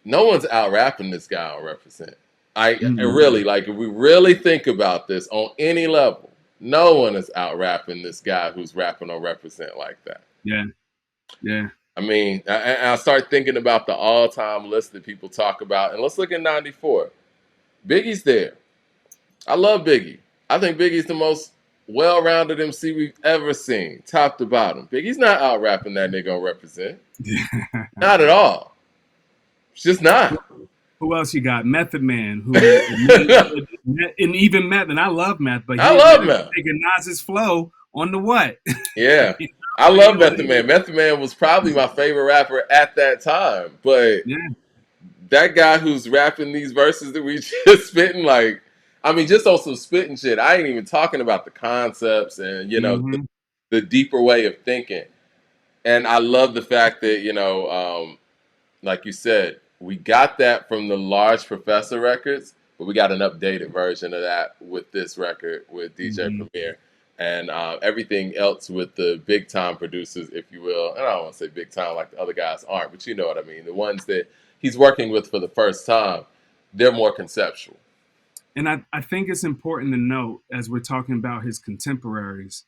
no one's out rapping this guy on Represent. I Mm-hmm. really like if we really think about this on any level, no one is out rapping this guy who's rapping on Represent like that. Yeah, yeah. I mean, I start thinking about the all-time list that people talk about, and let's look at '94. Biggie's there. I love Biggie. I think Biggie's the most well-rounded MC we've ever seen, top to bottom. Biggie's not out rapping that nigga on Represent. Not at all. It's just not. Who else you got? Method Man, who admitted, and even Meth, and I love Meth, but I he love admitted to Mel. taking Nas's flow on the what? Yeah. You I know, love Method Man. Method Man was probably my favorite rapper at that time. But yeah. that guy who's rapping these verses that we just spitting, like, I mean, just on some spitting shit. I ain't even talking about the concepts and, Mm-hmm. the deeper way of thinking. And I love the fact that, like you said, we got that from the Large Professor records, but we got an updated version of that with this record with DJ Mm-hmm. Premier and everything else with the big time producers, if you will. And I don't want to say big time like the other guys aren't, but you know what I mean. The ones that he's working with for the first time, they're more conceptual. And I think it's important to note as we're talking about his contemporaries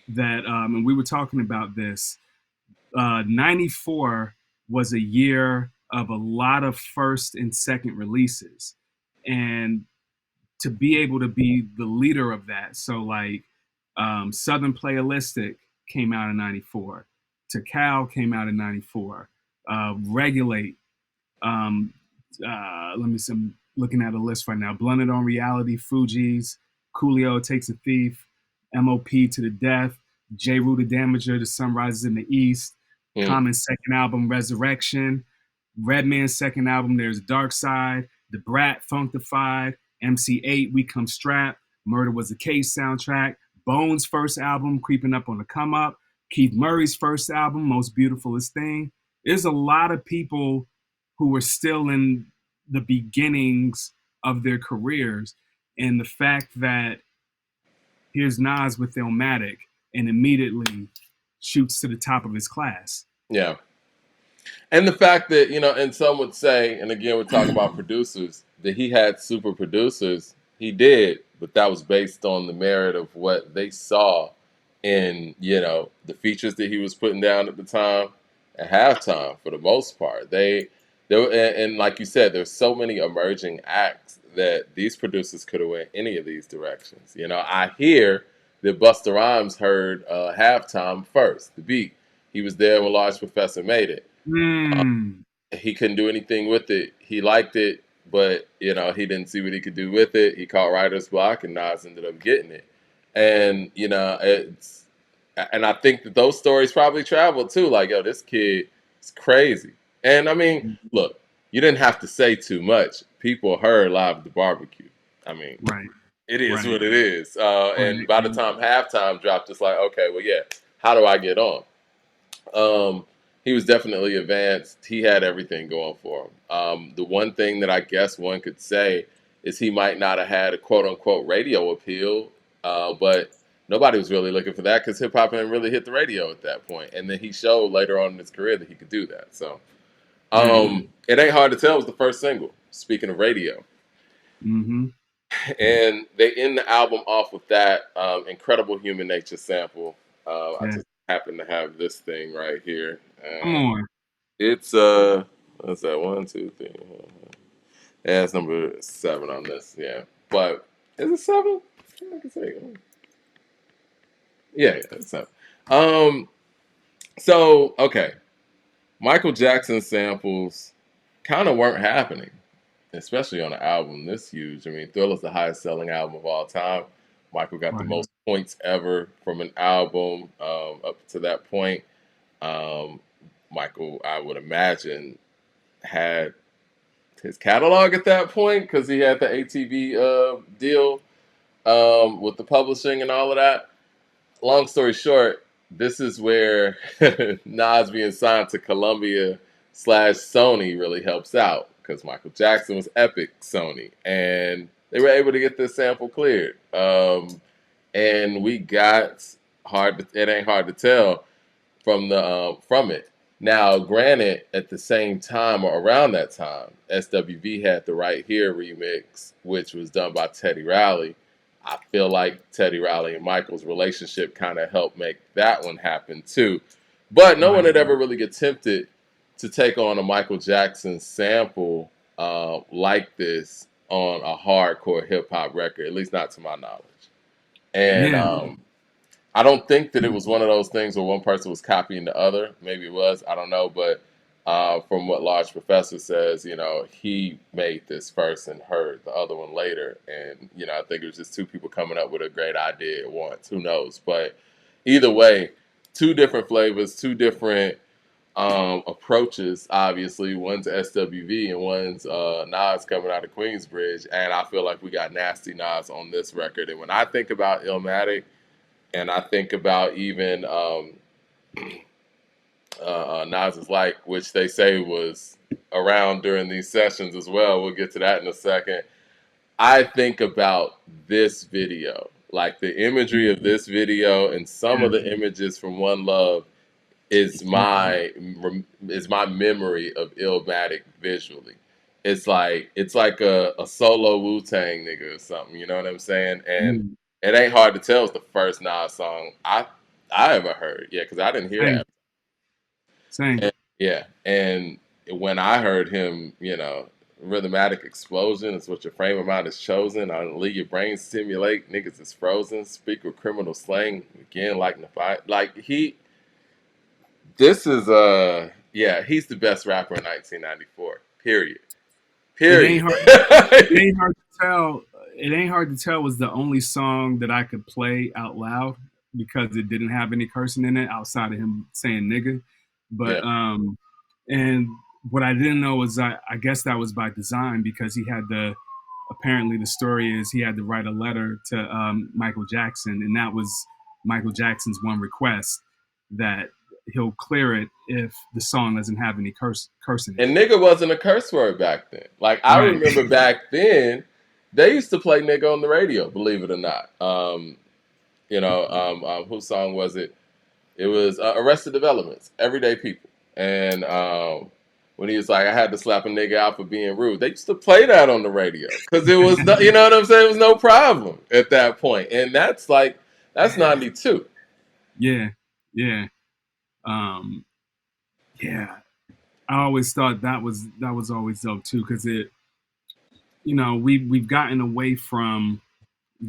that, and we were talking about this, 94 was a year of a lot of first and second releases. And to be able to be the leader of that. So, like, Southern Playalistic came out in 94, Takal came out in 94, Regulate, um, let me see, I'm looking at a list right now. Blunted on Reality, Fugees, Coolio Takes a Thief, MOP to the Death, J. Rue the Damager, The Sun Rises in the East, Mm, Common's second album, Resurrection, Redman's second album, There's Dark Side, The Brat, Funkified, MC8, We Come Strapped, Murder Was the Case soundtrack, Bones' first album, Creeping Up on the Come Up, Keith Murray's first album, Most Beautifulest Thing. There's a lot of people who were still in the beginnings of their careers. And the fact that here's Nas with Illmatic and immediately shoots to the top of his class. yeah. And the fact that, and some would say, and again, we're talking about producers, that he had super producers. He did, but that was based on the merit of what they saw in, the features that he was putting down at the time at halftime for the most part. And like you said, there's so many emerging acts that these producers could have went any of these directions. I hear that Busta Rhymes heard halftime first, the beat. He was there when Large Professor made it. Mm. He couldn't do anything with it. He liked it, but he didn't see what he could do with it. He caught writer's block, and Nas ended up getting it. And and I think that those stories probably traveled too. Like, yo, this kid is crazy. And I mean, look, you didn't have to say too much. People heard live at the barbecue. I mean, Right, it is right, what it is. And right. by the time halftime dropped, it's like, okay, well, yeah, how do I get on? Um, he was definitely advanced. He had everything going for him. The one thing that I guess one could say is he might not have had a quote unquote radio appeal, but nobody was really looking for that because hip hop hadn't really hit the radio at that point. And then he showed later on in his career that he could do that. So Yeah. it ain't hard to tell. It was the first single. Speaking of radio, Mm-hmm. and they end the album off with that incredible Human Nature sample. I Yeah. just happen to have this thing right here. Come on. It's what's that? One, two, three. Yeah, it's number 7 on this. Yeah, but is it 7? I can say. Yeah, it's 7. Um, so okay, Michael Jackson samples kind of weren't happening, especially on an album this huge. I mean, Thriller's the highest selling album of all time. Michael got the Right. most points ever from an album up to that point. Um, Michael, I would imagine, had his catalog at that point because he had the ATV deal with the publishing and all of that. Long story short, this is where Nas being signed to Columbia slash Sony really helps out because Michael Jackson was Epic Sony, and they were able to get this sample cleared. And we got it ain't hard to tell from it. Now, granted, at the same time or around that time, SWV had the Right Here remix, which was done by Teddy Riley. I feel like Teddy Riley and Michael's relationship kind of helped make that one happen too. But no one Right. had ever really attempted to take on a Michael Jackson sample like this on a hardcore hip hop record, at least not to my knowledge. And Yeah. I don't think that it was one of those things where one person was copying the other. Maybe it was. I don't know. But from what Large Professor says, he made this first and heard the other one later. And, I think it was just two people coming up with a great idea at once. Who knows? But either way, two different flavors, two different approaches, obviously. One's SWV and one's Nas coming out of Queensbridge. And I feel like we got nasty Nas on this record. And when I think about Illmatic, and I think about even Nas's Like, which they say was around during these sessions as well. We'll get to that in a second. I think about this video, like the imagery of this video and some Yeah. of the images from One Love is my memory of Illmatic visually. It's like a solo Wu Tang nigga or something. You know what I'm saying? And Mm. it ain't hard to tell it's the first Nas song I ever heard. Yeah, because I didn't hear Same. that. Same. And, yeah, and when I heard him, rhythmatic explosion is what your frame of mind is chosen. On leave your brain stimulate, niggas is frozen. Speak with criminal slang again, like the fight. Like this is yeah, he's the best rapper in 1994. Period. It ain't Period. hard. It ain't hard to tell. It ain't hard to tell was the only song that I could play out loud because it didn't have any cursing in it outside of him saying nigga. Yeah. But and what I didn't know was I guess that was by design because he had the apparently the story is he had to write a letter to Michael Jackson, and that was Michael Jackson's one request that he'll clear it if the song doesn't have any cursing in it. And nigga wasn't a curse word back then. Like I Right. remember back then, they used to play nigga on the radio. Believe it or not. Whose song was it? It was Arrested Development's Everyday People. And when he was like, I had to slap a nigga out for being rude. They used to play that on the radio because it was, you know what I'm saying? It was no problem at that point. And that's 92. Yeah, yeah, um, yeah. I always thought that was always dope too because we've gotten away from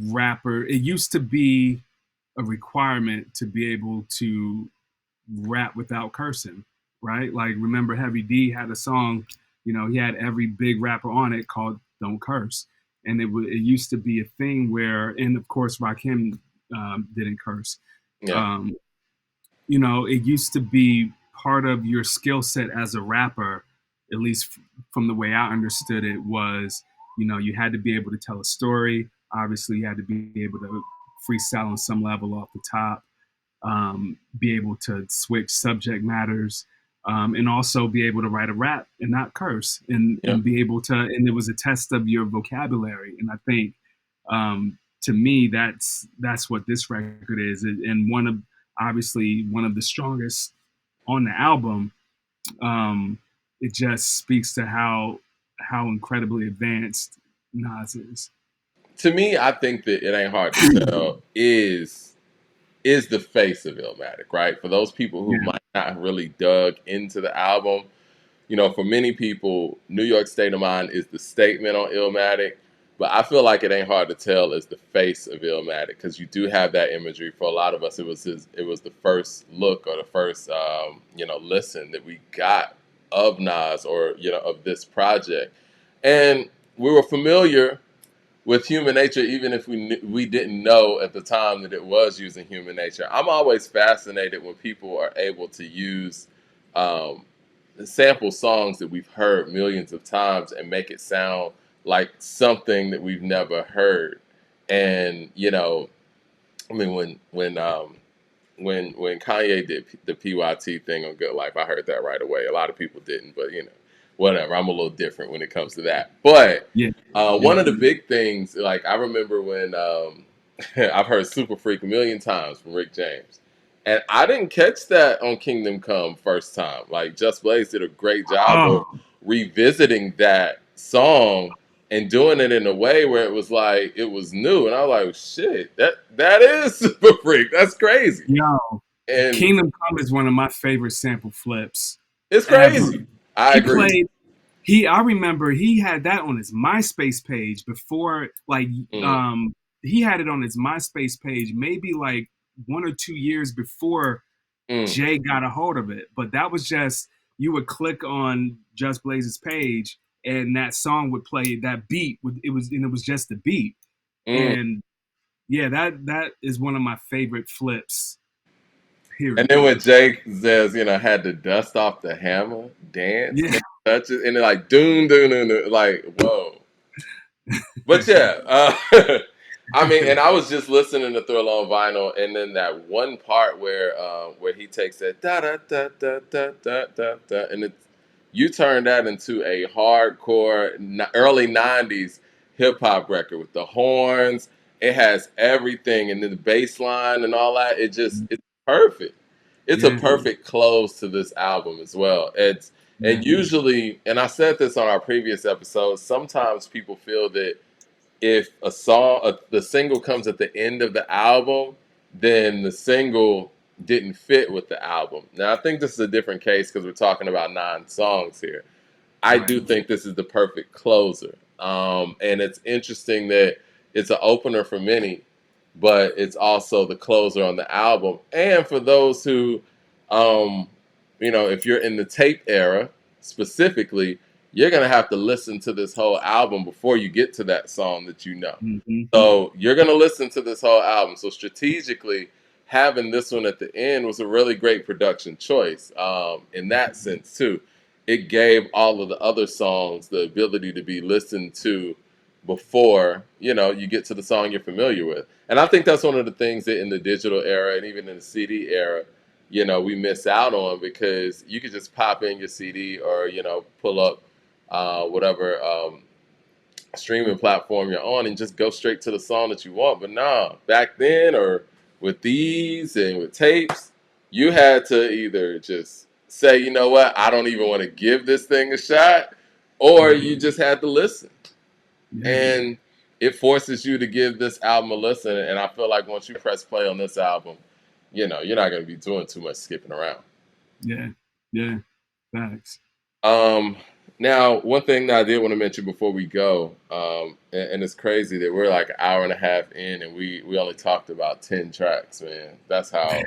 rapper. It used to be a requirement to be able to rap without cursing, right? Like remember Heavy D had a song, he had every big rapper on it called "Don't Curse," and it used to be a thing where, and of course Rakim didn't curse. Yeah. Um, it used to be part of your skill set as a rapper, at least from the way I understood it, was, you had to be able to tell a story. Obviously, you had to be able to freestyle on some level off the top, be able to switch subject matters, and also be able to write a rap and not curse, and, Yeah. and be able to, and it was a test of your vocabulary. And I think, to me, that's what this record is. And obviously one of the strongest on the album. It just speaks to how incredibly advanced Nas is. To me, I think that It Ain't Hard to Tell is the face of Illmatic, right? For those people who Yeah. might not have really dug into the album, for many people, New York State of Mind is the statement on Illmatic, but I feel like It Ain't Hard to Tell is the face of Illmatic because you do have that imagery. For a lot of us, it was the first look or the first listen that we got of Nas or of this project, and we were familiar with Human Nature, even if we didn't know at the time that it was using Human Nature. I'm always fascinated when people are able to use sample songs that we've heard millions of times and make it sound like something that we've never heard. And I mean, when Kanye did the PYT thing on Good Life, I heard that right away. A lot of people didn't, but whatever. I'm a little different when it comes to that. But Yeah, one yeah. of the big things, like I remember when I've heard Super Freak a million times from Rick James. And I didn't catch that on Kingdom Come first time. Like Just Blaze did a great job of Oh, revisiting that song and doing it in a way where it was like it was new. And I was like, shit, that is Super Freak. That's crazy. yo, And Kingdom Come is one of my favorite sample flips it's ever. crazy. I He agree. played I remember he had that on his MySpace page before, like, Mm, he had it on his MySpace page maybe like 1 or 2 years before mm, Jay got a hold of it. But that was just, you would click on Just Blaze's page and that song would play, that beat would, it was just the beat. mm. And yeah, that is one of my favorite flips, And period. then when Jake says, had to dust off the hammer, dance, Yeah. and touch it, and they're like, doon, doon, doon, doon, like, whoa. But yeah, I mean, and I was just listening to Thriller on vinyl, and then that one part where he takes that da da da da da da da da, and you turn that into a hardcore early '90s hip hop record with the horns. It has everything, and then the bass line and all that. It's perfect. It's a Yeah. perfect close to this album as well. And Yeah. usually, and I said this on our previous episode. Sometimes people feel that if a song, the single comes at the end of the album, then the single didn't fit with the album. Now, I think this is a different case because we're talking about 9 songs here. I Right. do think this is the perfect closer. And it's interesting that it's an opener for many, but it's also the closer on the album. And for those who, um, if you're in the tape era specifically, you're going to have to listen to this whole album before you get to that song that you know. Hmm. So you're going to listen to this whole album. So strategically, having this one at the end was a really great production choice in that sense, too. It gave all of the other songs the ability to be listened to before you get to the song you're familiar with. And I think that's one of the things that in the digital era and even in the CD era, we miss out on because you could just pop in your CD or pull up whatever streaming platform you're on and just go straight to the song that you want. But nah, back then or with these and with tapes, you had to either just say, you know what, I don't even want to give this thing a shot, or Right. you just had to listen. Yeah. And it forces you to give this album a listen. And I feel like once you press play on this album, you're not going to be doing too much skipping around. Yeah. Yeah. Facts. Um, Now, one thing that I did want to mention before we go, and it's crazy that we're like an hour and a half in, and we only talked about 10 tracks. Man, that's how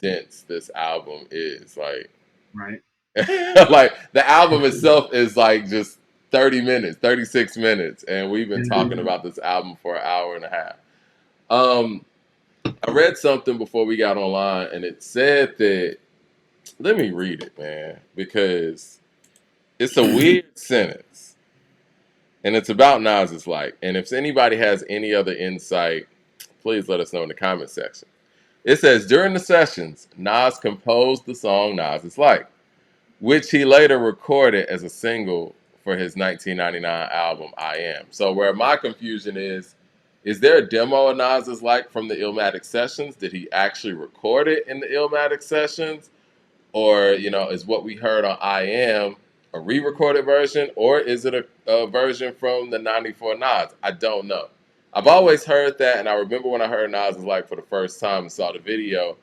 dense this album is. Like, Right. like the album itself is like just 30 minutes, 36 minutes, and we've been Yeah. talking about this album for an hour and a half. Um, I read something before we got online, and it said that. Let me read it, man, because it's a weird sentence, and it's about Nas's Like. And if anybody has any other insight, please let us know in the comment section. It says during the sessions, Nas composed the song Nas is Like, which he later recorded as a single for his 1999 album I Am. So where my confusion is there a demo of Nas is Like from the Illmatic sessions? Did he actually record it in the Illmatic sessions? Or is what we heard on I Am a re-recorded version, or is it a version from the '94 Nas? I don't know. I've always heard that, and I remember when I heard Nas is Like for the first time and saw the video,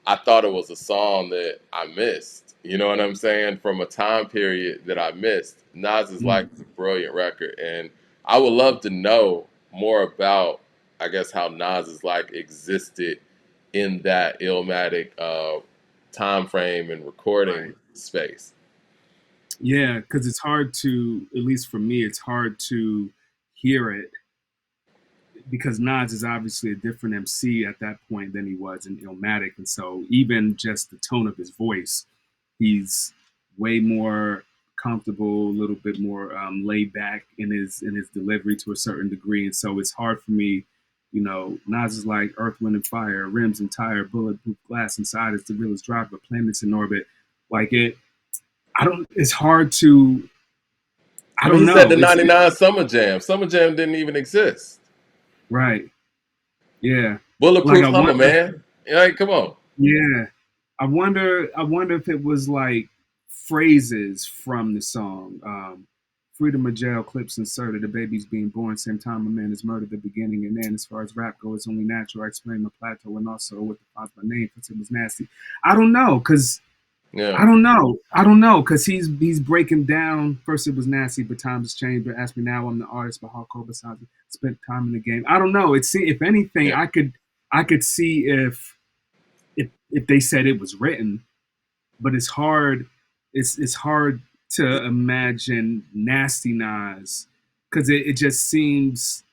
I thought it was a song that I missed. You know what I'm saying? From a time period that I missed. Nas is Mm. Like is a brilliant record, and I would love to know more about, I guess, how Nas is Like existed in that Illmatic time frame and recording Right. space. Yeah, because it's hard to, at least for me, it's hard to hear it because Nas is obviously a different MC at that point than he was in Illmatic, and so even just the tone of his voice, he's way more comfortable, a little bit more laid back in his delivery to a certain degree, and so it's hard for me. You know, Nas is like Earth, Wind, and Fire, rims and tire, bulletproof glass inside is the realest driver, planets in orbit. Like it, I don't. It's hard to. I I mean, don't he said the know. It's '99 Summer Jam. Summer Jam didn't even exist. right. Yeah. Like Bulletproof I Hummer, wonder. man. Like, come on. Yeah. I wonder. I wonder if it was like phrases from the song. Freedom of jail clips inserted. The baby's being born. Same time a man is murdered. The beginning and end. As far as rap goes, it's only natural. I explain my plateau and also what the fuck my name because it was nasty. I don't know because Yeah, I don't know. I don't know because he's breaking down. First it was nasty, but times has changed. But ask me now, I'm the artist, but hardcore besides spent time in the game. I don't know. It's see if anything, yeah. I could see if they said it was written, but it's hard. It's hard to imagine nasty Nas because it just seems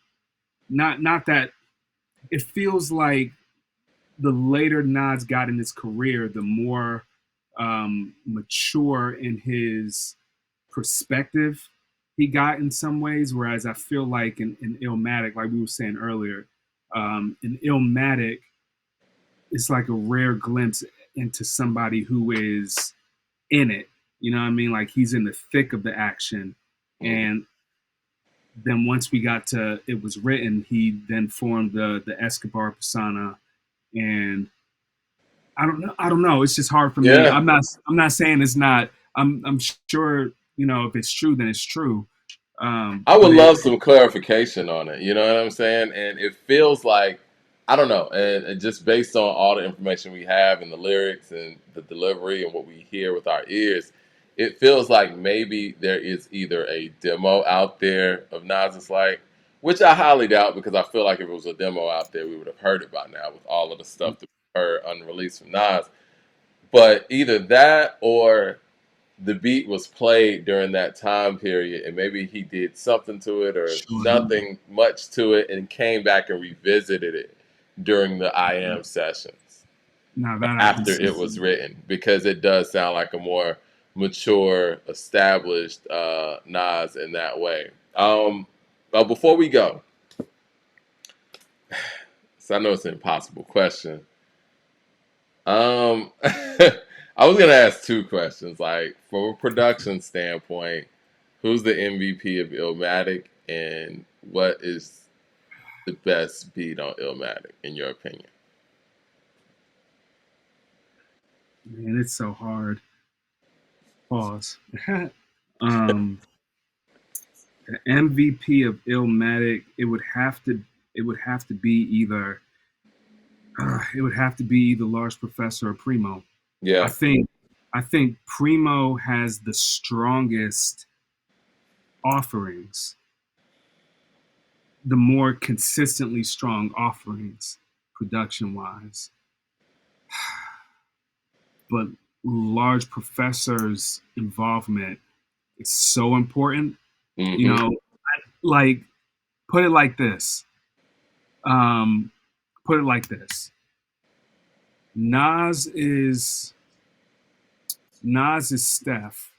not that it feels like the later Nas got in his career, the more mature in his perspective he got in some ways. Whereas I feel like in Illmatic, like we were saying earlier, in Illmatic, it's like a rare glimpse into somebody who is in it. You know what I mean? Like he's in the thick of the action. Mhm. And then once we got to it was written, he then formed the Escobar persona. And I don't know. I don't know. It's just hard for me. Yeah, I'm not saying it's not. I'm sure you know if it's true, then it's true. I would But love some clarification on it. You know what I'm saying? And it feels like I don't know, and just based on all the information we have and the lyrics and the delivery and what we hear with our ears, it feels like maybe there is either a demo out there of Nas's Light, which I highly doubt because I feel like if it was a demo out there, we would have heard it by now with all of the stuff that we heard unreleased from Nas. But either that or the beat was played during that time period and maybe he did something to it or sure, nothing much to it and came back and revisited it during the IM sessions now that I can after see. it was written because it does sound like a more mature, established Nas in that way. But before we go, so I know it's an impossible question. I was gonna ask two questions. Like from a production standpoint, who's the MVP of Illmatic, and what is the best beat on Illmatic in your opinion? Man, it's so hard. Pause. um, the MVP of Illmatic, it would have to be either it would have to be either Large Professor or Primo. I Yeah, think I think Primo has the strongest offerings, the more consistently strong offerings production wise. But Large Professor's involvement is so important. You hmm know, like put it like this. Um, put it like this. Nas is Nas is Steph.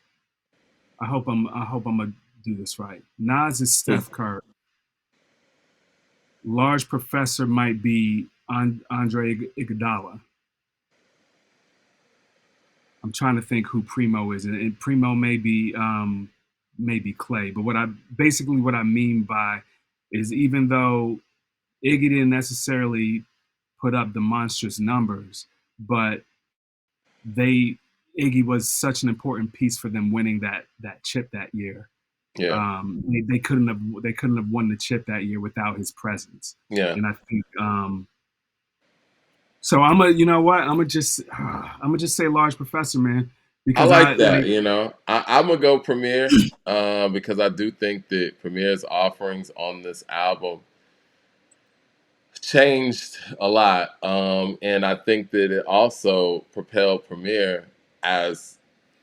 I hope I'm gonna do this right. Nas is Steph Curry. Large Professor might be Andre Iguodala. I'm trying to think who Primo is, and Primo may be Clay. But what I mean by is even though Iggy didn't necessarily put up the monstrous numbers, but they Iggy was such an important piece for them winning that chip that year. yeah, They couldn't have won the chip that year without his presence. yeah. And I think so. I'm a you know what I'm gonna just say Large Professor, man, I because I like that. like You know, I'm gonna go Premiere because I do think that Premiere's offerings on this album changed a lot, and I think that it also propelled Premiere as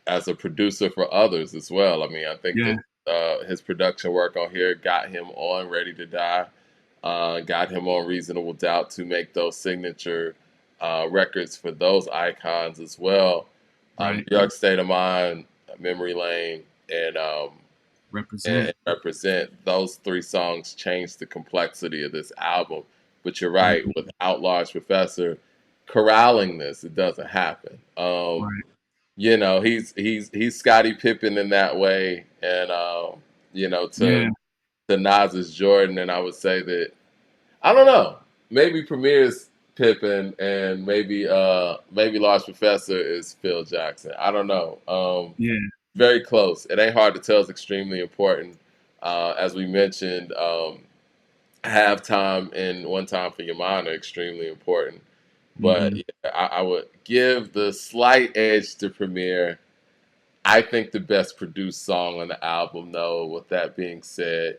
as a producer for others as well. I mean, I think that yeah his production work on here got him on Ready to Die, got him on Reasonable Doubt to make those signature records for those icons as well. right New York State of Mind Memory Lane, and Represent. Represent. Those three songs changed the complexity of this album. But you're right, Mhm. without Large Professor corralling this, it doesn't happen. Right. He's Scottie Pippen in that way, and Yeah. to Nas's Jordan, and I would say that I don't know, maybe Premier's Pippen, and maybe Large Professor is Phil Jackson. I don't know. Yeah. Very close. It ain't hard to tell. It's extremely important. As we mentioned, halftime and one time for your mind are extremely important. But Hmm. yeah, I would give the slight edge to Premier. I think the best produced song on the album, though, with that being said,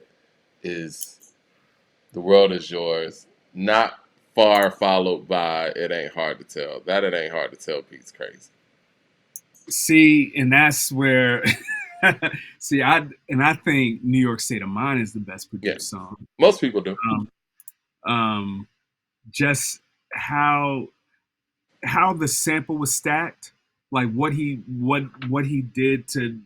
is The World Is Yours. Not far followed by It Ain't Hard to Tell. That It Ain't Hard to Tell beats crazy. See, and that's where see, I think New York State of Mind is the best Yeah, produced song. most people do. Um, um, just how the sample was stacked, like what he did to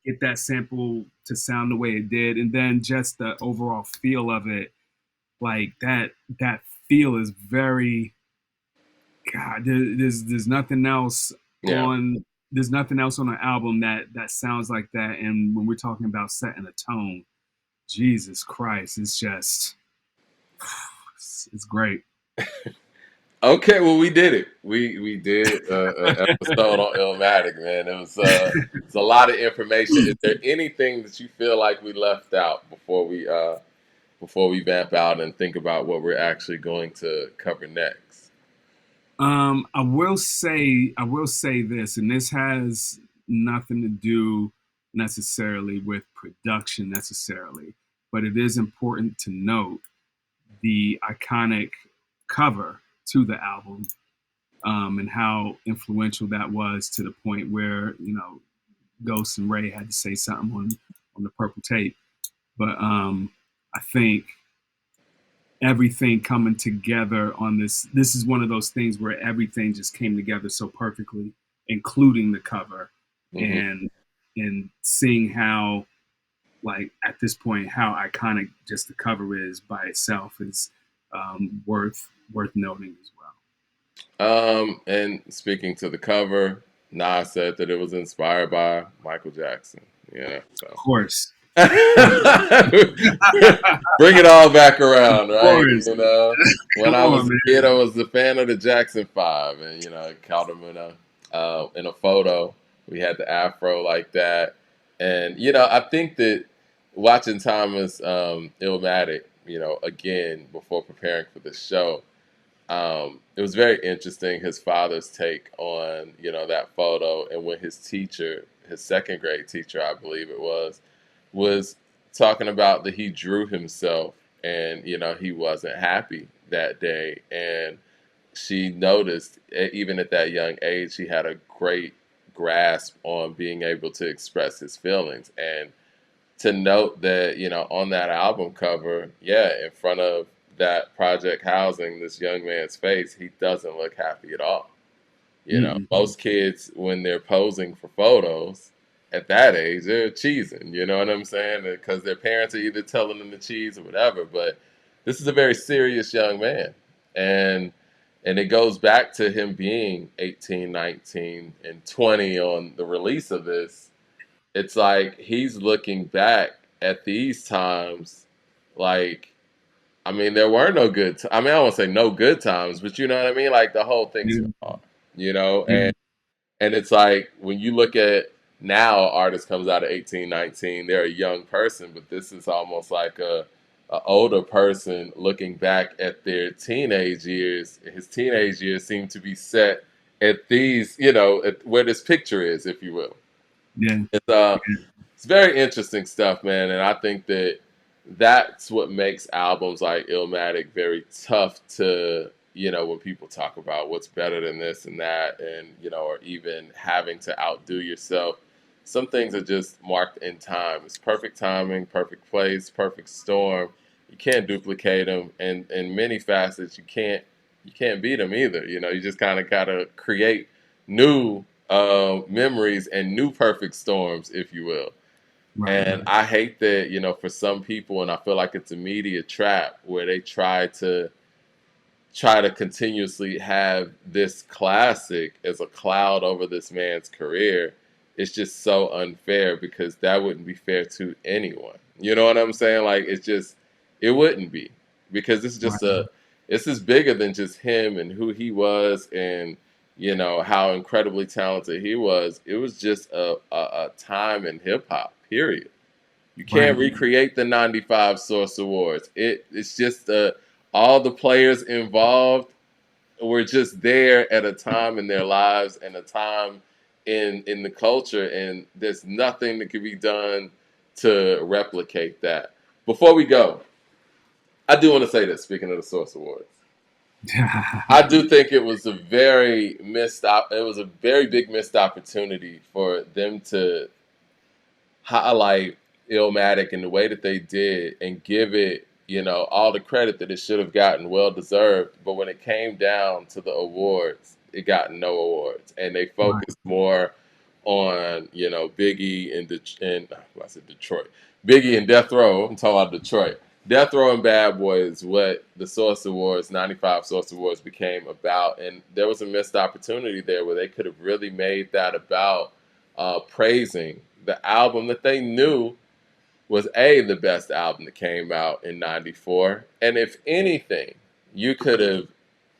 get that sample to sound the way it did, and then just the overall feel of it, like that feel is very God. There's nothing else Yeah. on there's nothing else on an album that sounds like that. And when we're talking about setting a tone, Jesus Christ, it's just it's great. Okay, well, we did it. We did an episode on Illmatic, man. It's a lot of information. Is there anything that you feel like we left out before we vamp out and think about what we're actually going to cover next? I will say this, and this has nothing to do necessarily with production necessarily, but it is important to note the iconic cover to the album, and how influential that was to the point where Ghost and Ray had to say something on the purple tape. But I think everything coming together on this is one of those things where everything just came together so perfectly, including the cover, Hmm. and seeing how, like, at this point how iconic just the cover is by itself is worth noting as well. And speaking to the cover, Nas said that it was inspired by Michael Jackson. Yeah, Of so course. bring Of it all back around, right? course. When Come I was on, a man. kid, I was a fan of the Jackson Five, and I caught him in a photo. We had the afro like that, and I think that watching Thomas Illmatic, again before preparing for the show, it was very interesting his father's take on that photo, and when his teacher, his second grade teacher, I believe it was talking about that he drew himself, and he wasn't happy that day, and she noticed even at that young age he had a great grasp on being able to express his feelings, and to note that on that album cover, yeah, in front of that project housing, this young man's face, he doesn't look happy at all. Mm-mm. Most kids, when they're posing for photos at that age, they're cheesing. You know what I'm saying? Because their parents are either telling them to cheese or whatever. But this is a very serious young man, and it goes back to him being 18, 19, and 20 on the release of this. It's like he's looking back at these times, like, I mean, there were no good. I mean, I won't say no good times, but you know what I mean. Like the whole thing's Yeah, been hard, you know, yeah, and it's like when you look at now, artist comes out at 18, 19, they're a young person, but this is almost like a older person looking back at their teenage years. His teenage years seem to be set at these, at where this picture is, if you will. yeah. It's very interesting stuff, man, and I think that that's what makes albums like Illmatic very tough to, when people talk about what's better than this and that, and or even having to outdo yourself. Some things are just marked in time. It's perfect timing, perfect place, perfect storm. You can't duplicate them, and in many facets, you can't beat them either. You just kind of gotta create new memories and new perfect storms, if you will. Right. And I hate that, for some people, and I feel like it's a media trap where they try to continuously have this classic as a cloud over this man's career. It's just so unfair because that wouldn't be fair to anyone. You know what I'm saying? Like it wouldn't be because Right. this is bigger than just him and who he was and how incredibly talented he was. It was just a time in hip hop. Period. You can't Right. recreate the '95 Source Awards. It's just all the players involved were just there at a time in their lives and a time in the culture, and there's nothing that can be done to replicate that. Before we go, I do want to say this. Speaking of the Source Awards, I do think it was a very It was a very big missed opportunity for them to highlight Illmatic in the way that they did and give it, all the credit that it should have gotten, well deserved. But when it came down to the awards, it got no awards, and they Right. focused more on, Biggie and I said Detroit, Biggie and Death Row. I'm talking about Detroit. Death Row and Bad Boy is what the Source Awards, '95 Source Awards, became about, and there was a missed opportunity there where they could have really made that about praising the album that they knew was the best album that came out in '94, and if anything, you could have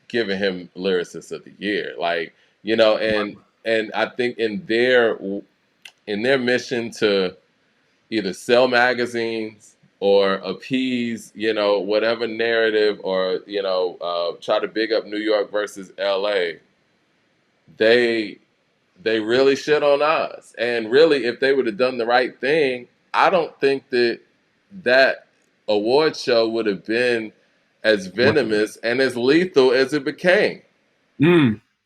given him Lyricist of the Year, like and I think in their mission to either sell magazines or appease whatever narrative or try to big up New York versus L.A., they they really shit on us. And really, if they would have done the right thing, I don't think that award show would have been as Right. venomous and as lethal as it became.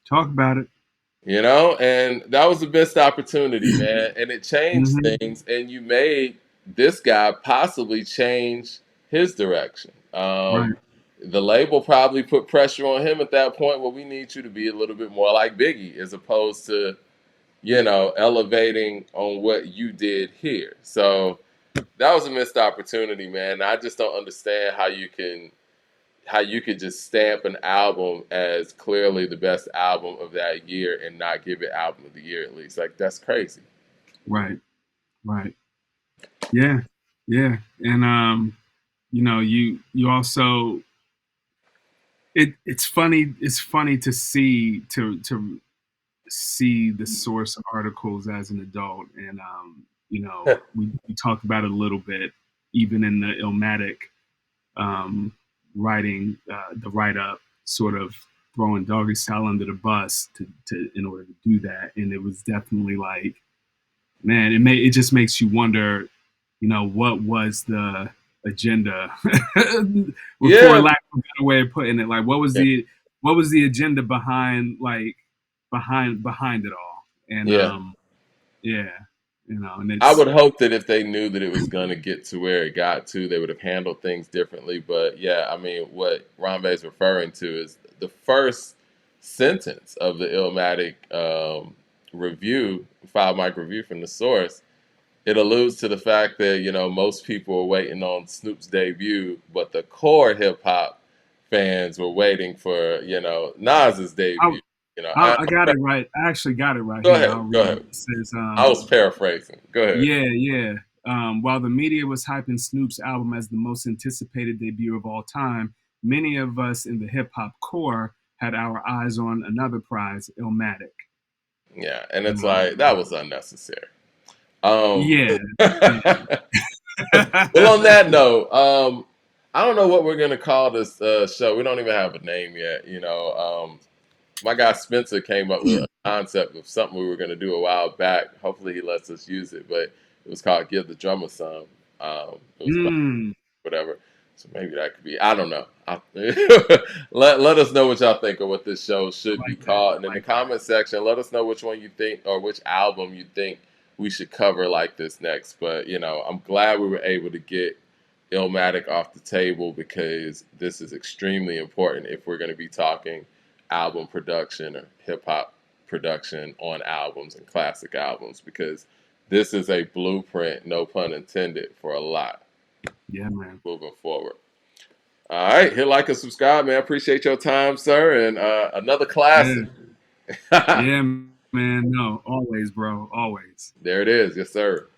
Talk about it. And that was a missed opportunity, man. And it changed Hmm. things, and you made this guy possibly change his direction. Right. The label probably put pressure on him at that point. Well, we need you to be a little bit more like Biggie, as opposed to elevating on what you did here. So that was a missed opportunity, man. I just don't understand how you could just stamp an album as clearly the best album of that year and not give it album of the year at least. Like that's crazy. Right. Right. Yeah. Yeah. And you also it's funny to see the source articles as an adult, and we talked about it a little bit even in the Illmatic um, writing, the write up, sort of throwing Doggy Style under the bus to in order to do that, and it was definitely like, man, it just makes you wonder, what was the agenda, for Yeah. lack of a better way of putting it, like Yeah. what was the agenda behind, like, behind it all, and Yeah. yeah, and I it's would hope that if they knew that it was going to get to where it got to, they would have handled things differently. But yeah, I mean, what Ronvé is referring to is the first sentence of the Illmatic review, 5 mic review from the source. It alludes to the fact that most people were waiting on Snoop's debut, but the core hip hop fans were waiting for Nas's I, debut. I got it right. I actually got it right Go here. ahead, I'll go read it. ahead. It says, I was paraphrasing. Go ahead. yeah, yeah. While the media was hyping Snoop's album as the most anticipated debut of all time, many of us in the hip hop core had our eyes on another prize, Illmatic. Yeah, and it's like Um, that was unnecessary. Um, yeah, yeah. well, on that note, I don't know what we're gonna call this show. We don't even have a name yet. My guy Spencer came up with a concept of something we were gonna do a while back. Hopefully, he lets us use it, but it was called "Give the Drummer Some." It was about Mm, whatever. So maybe that could be. I don't know. Let us know what y'all think of what this show I should be like that. called, and I in the like that. comment section, let us know which one you think or which album you think we should cover like this next. But I'm glad we were able to get Illmatic off the table because this is extremely important if we're going to be talking album production or hip hop production on albums and classic albums, because this is a blueprint, no pun intended, for a lot Yeah, man. moving forward. All right, hit like and subscribe, man. Appreciate your time, sir, and another Yeah, classic. yeah, man. No, always, bro. Always. There it is, yes, sir.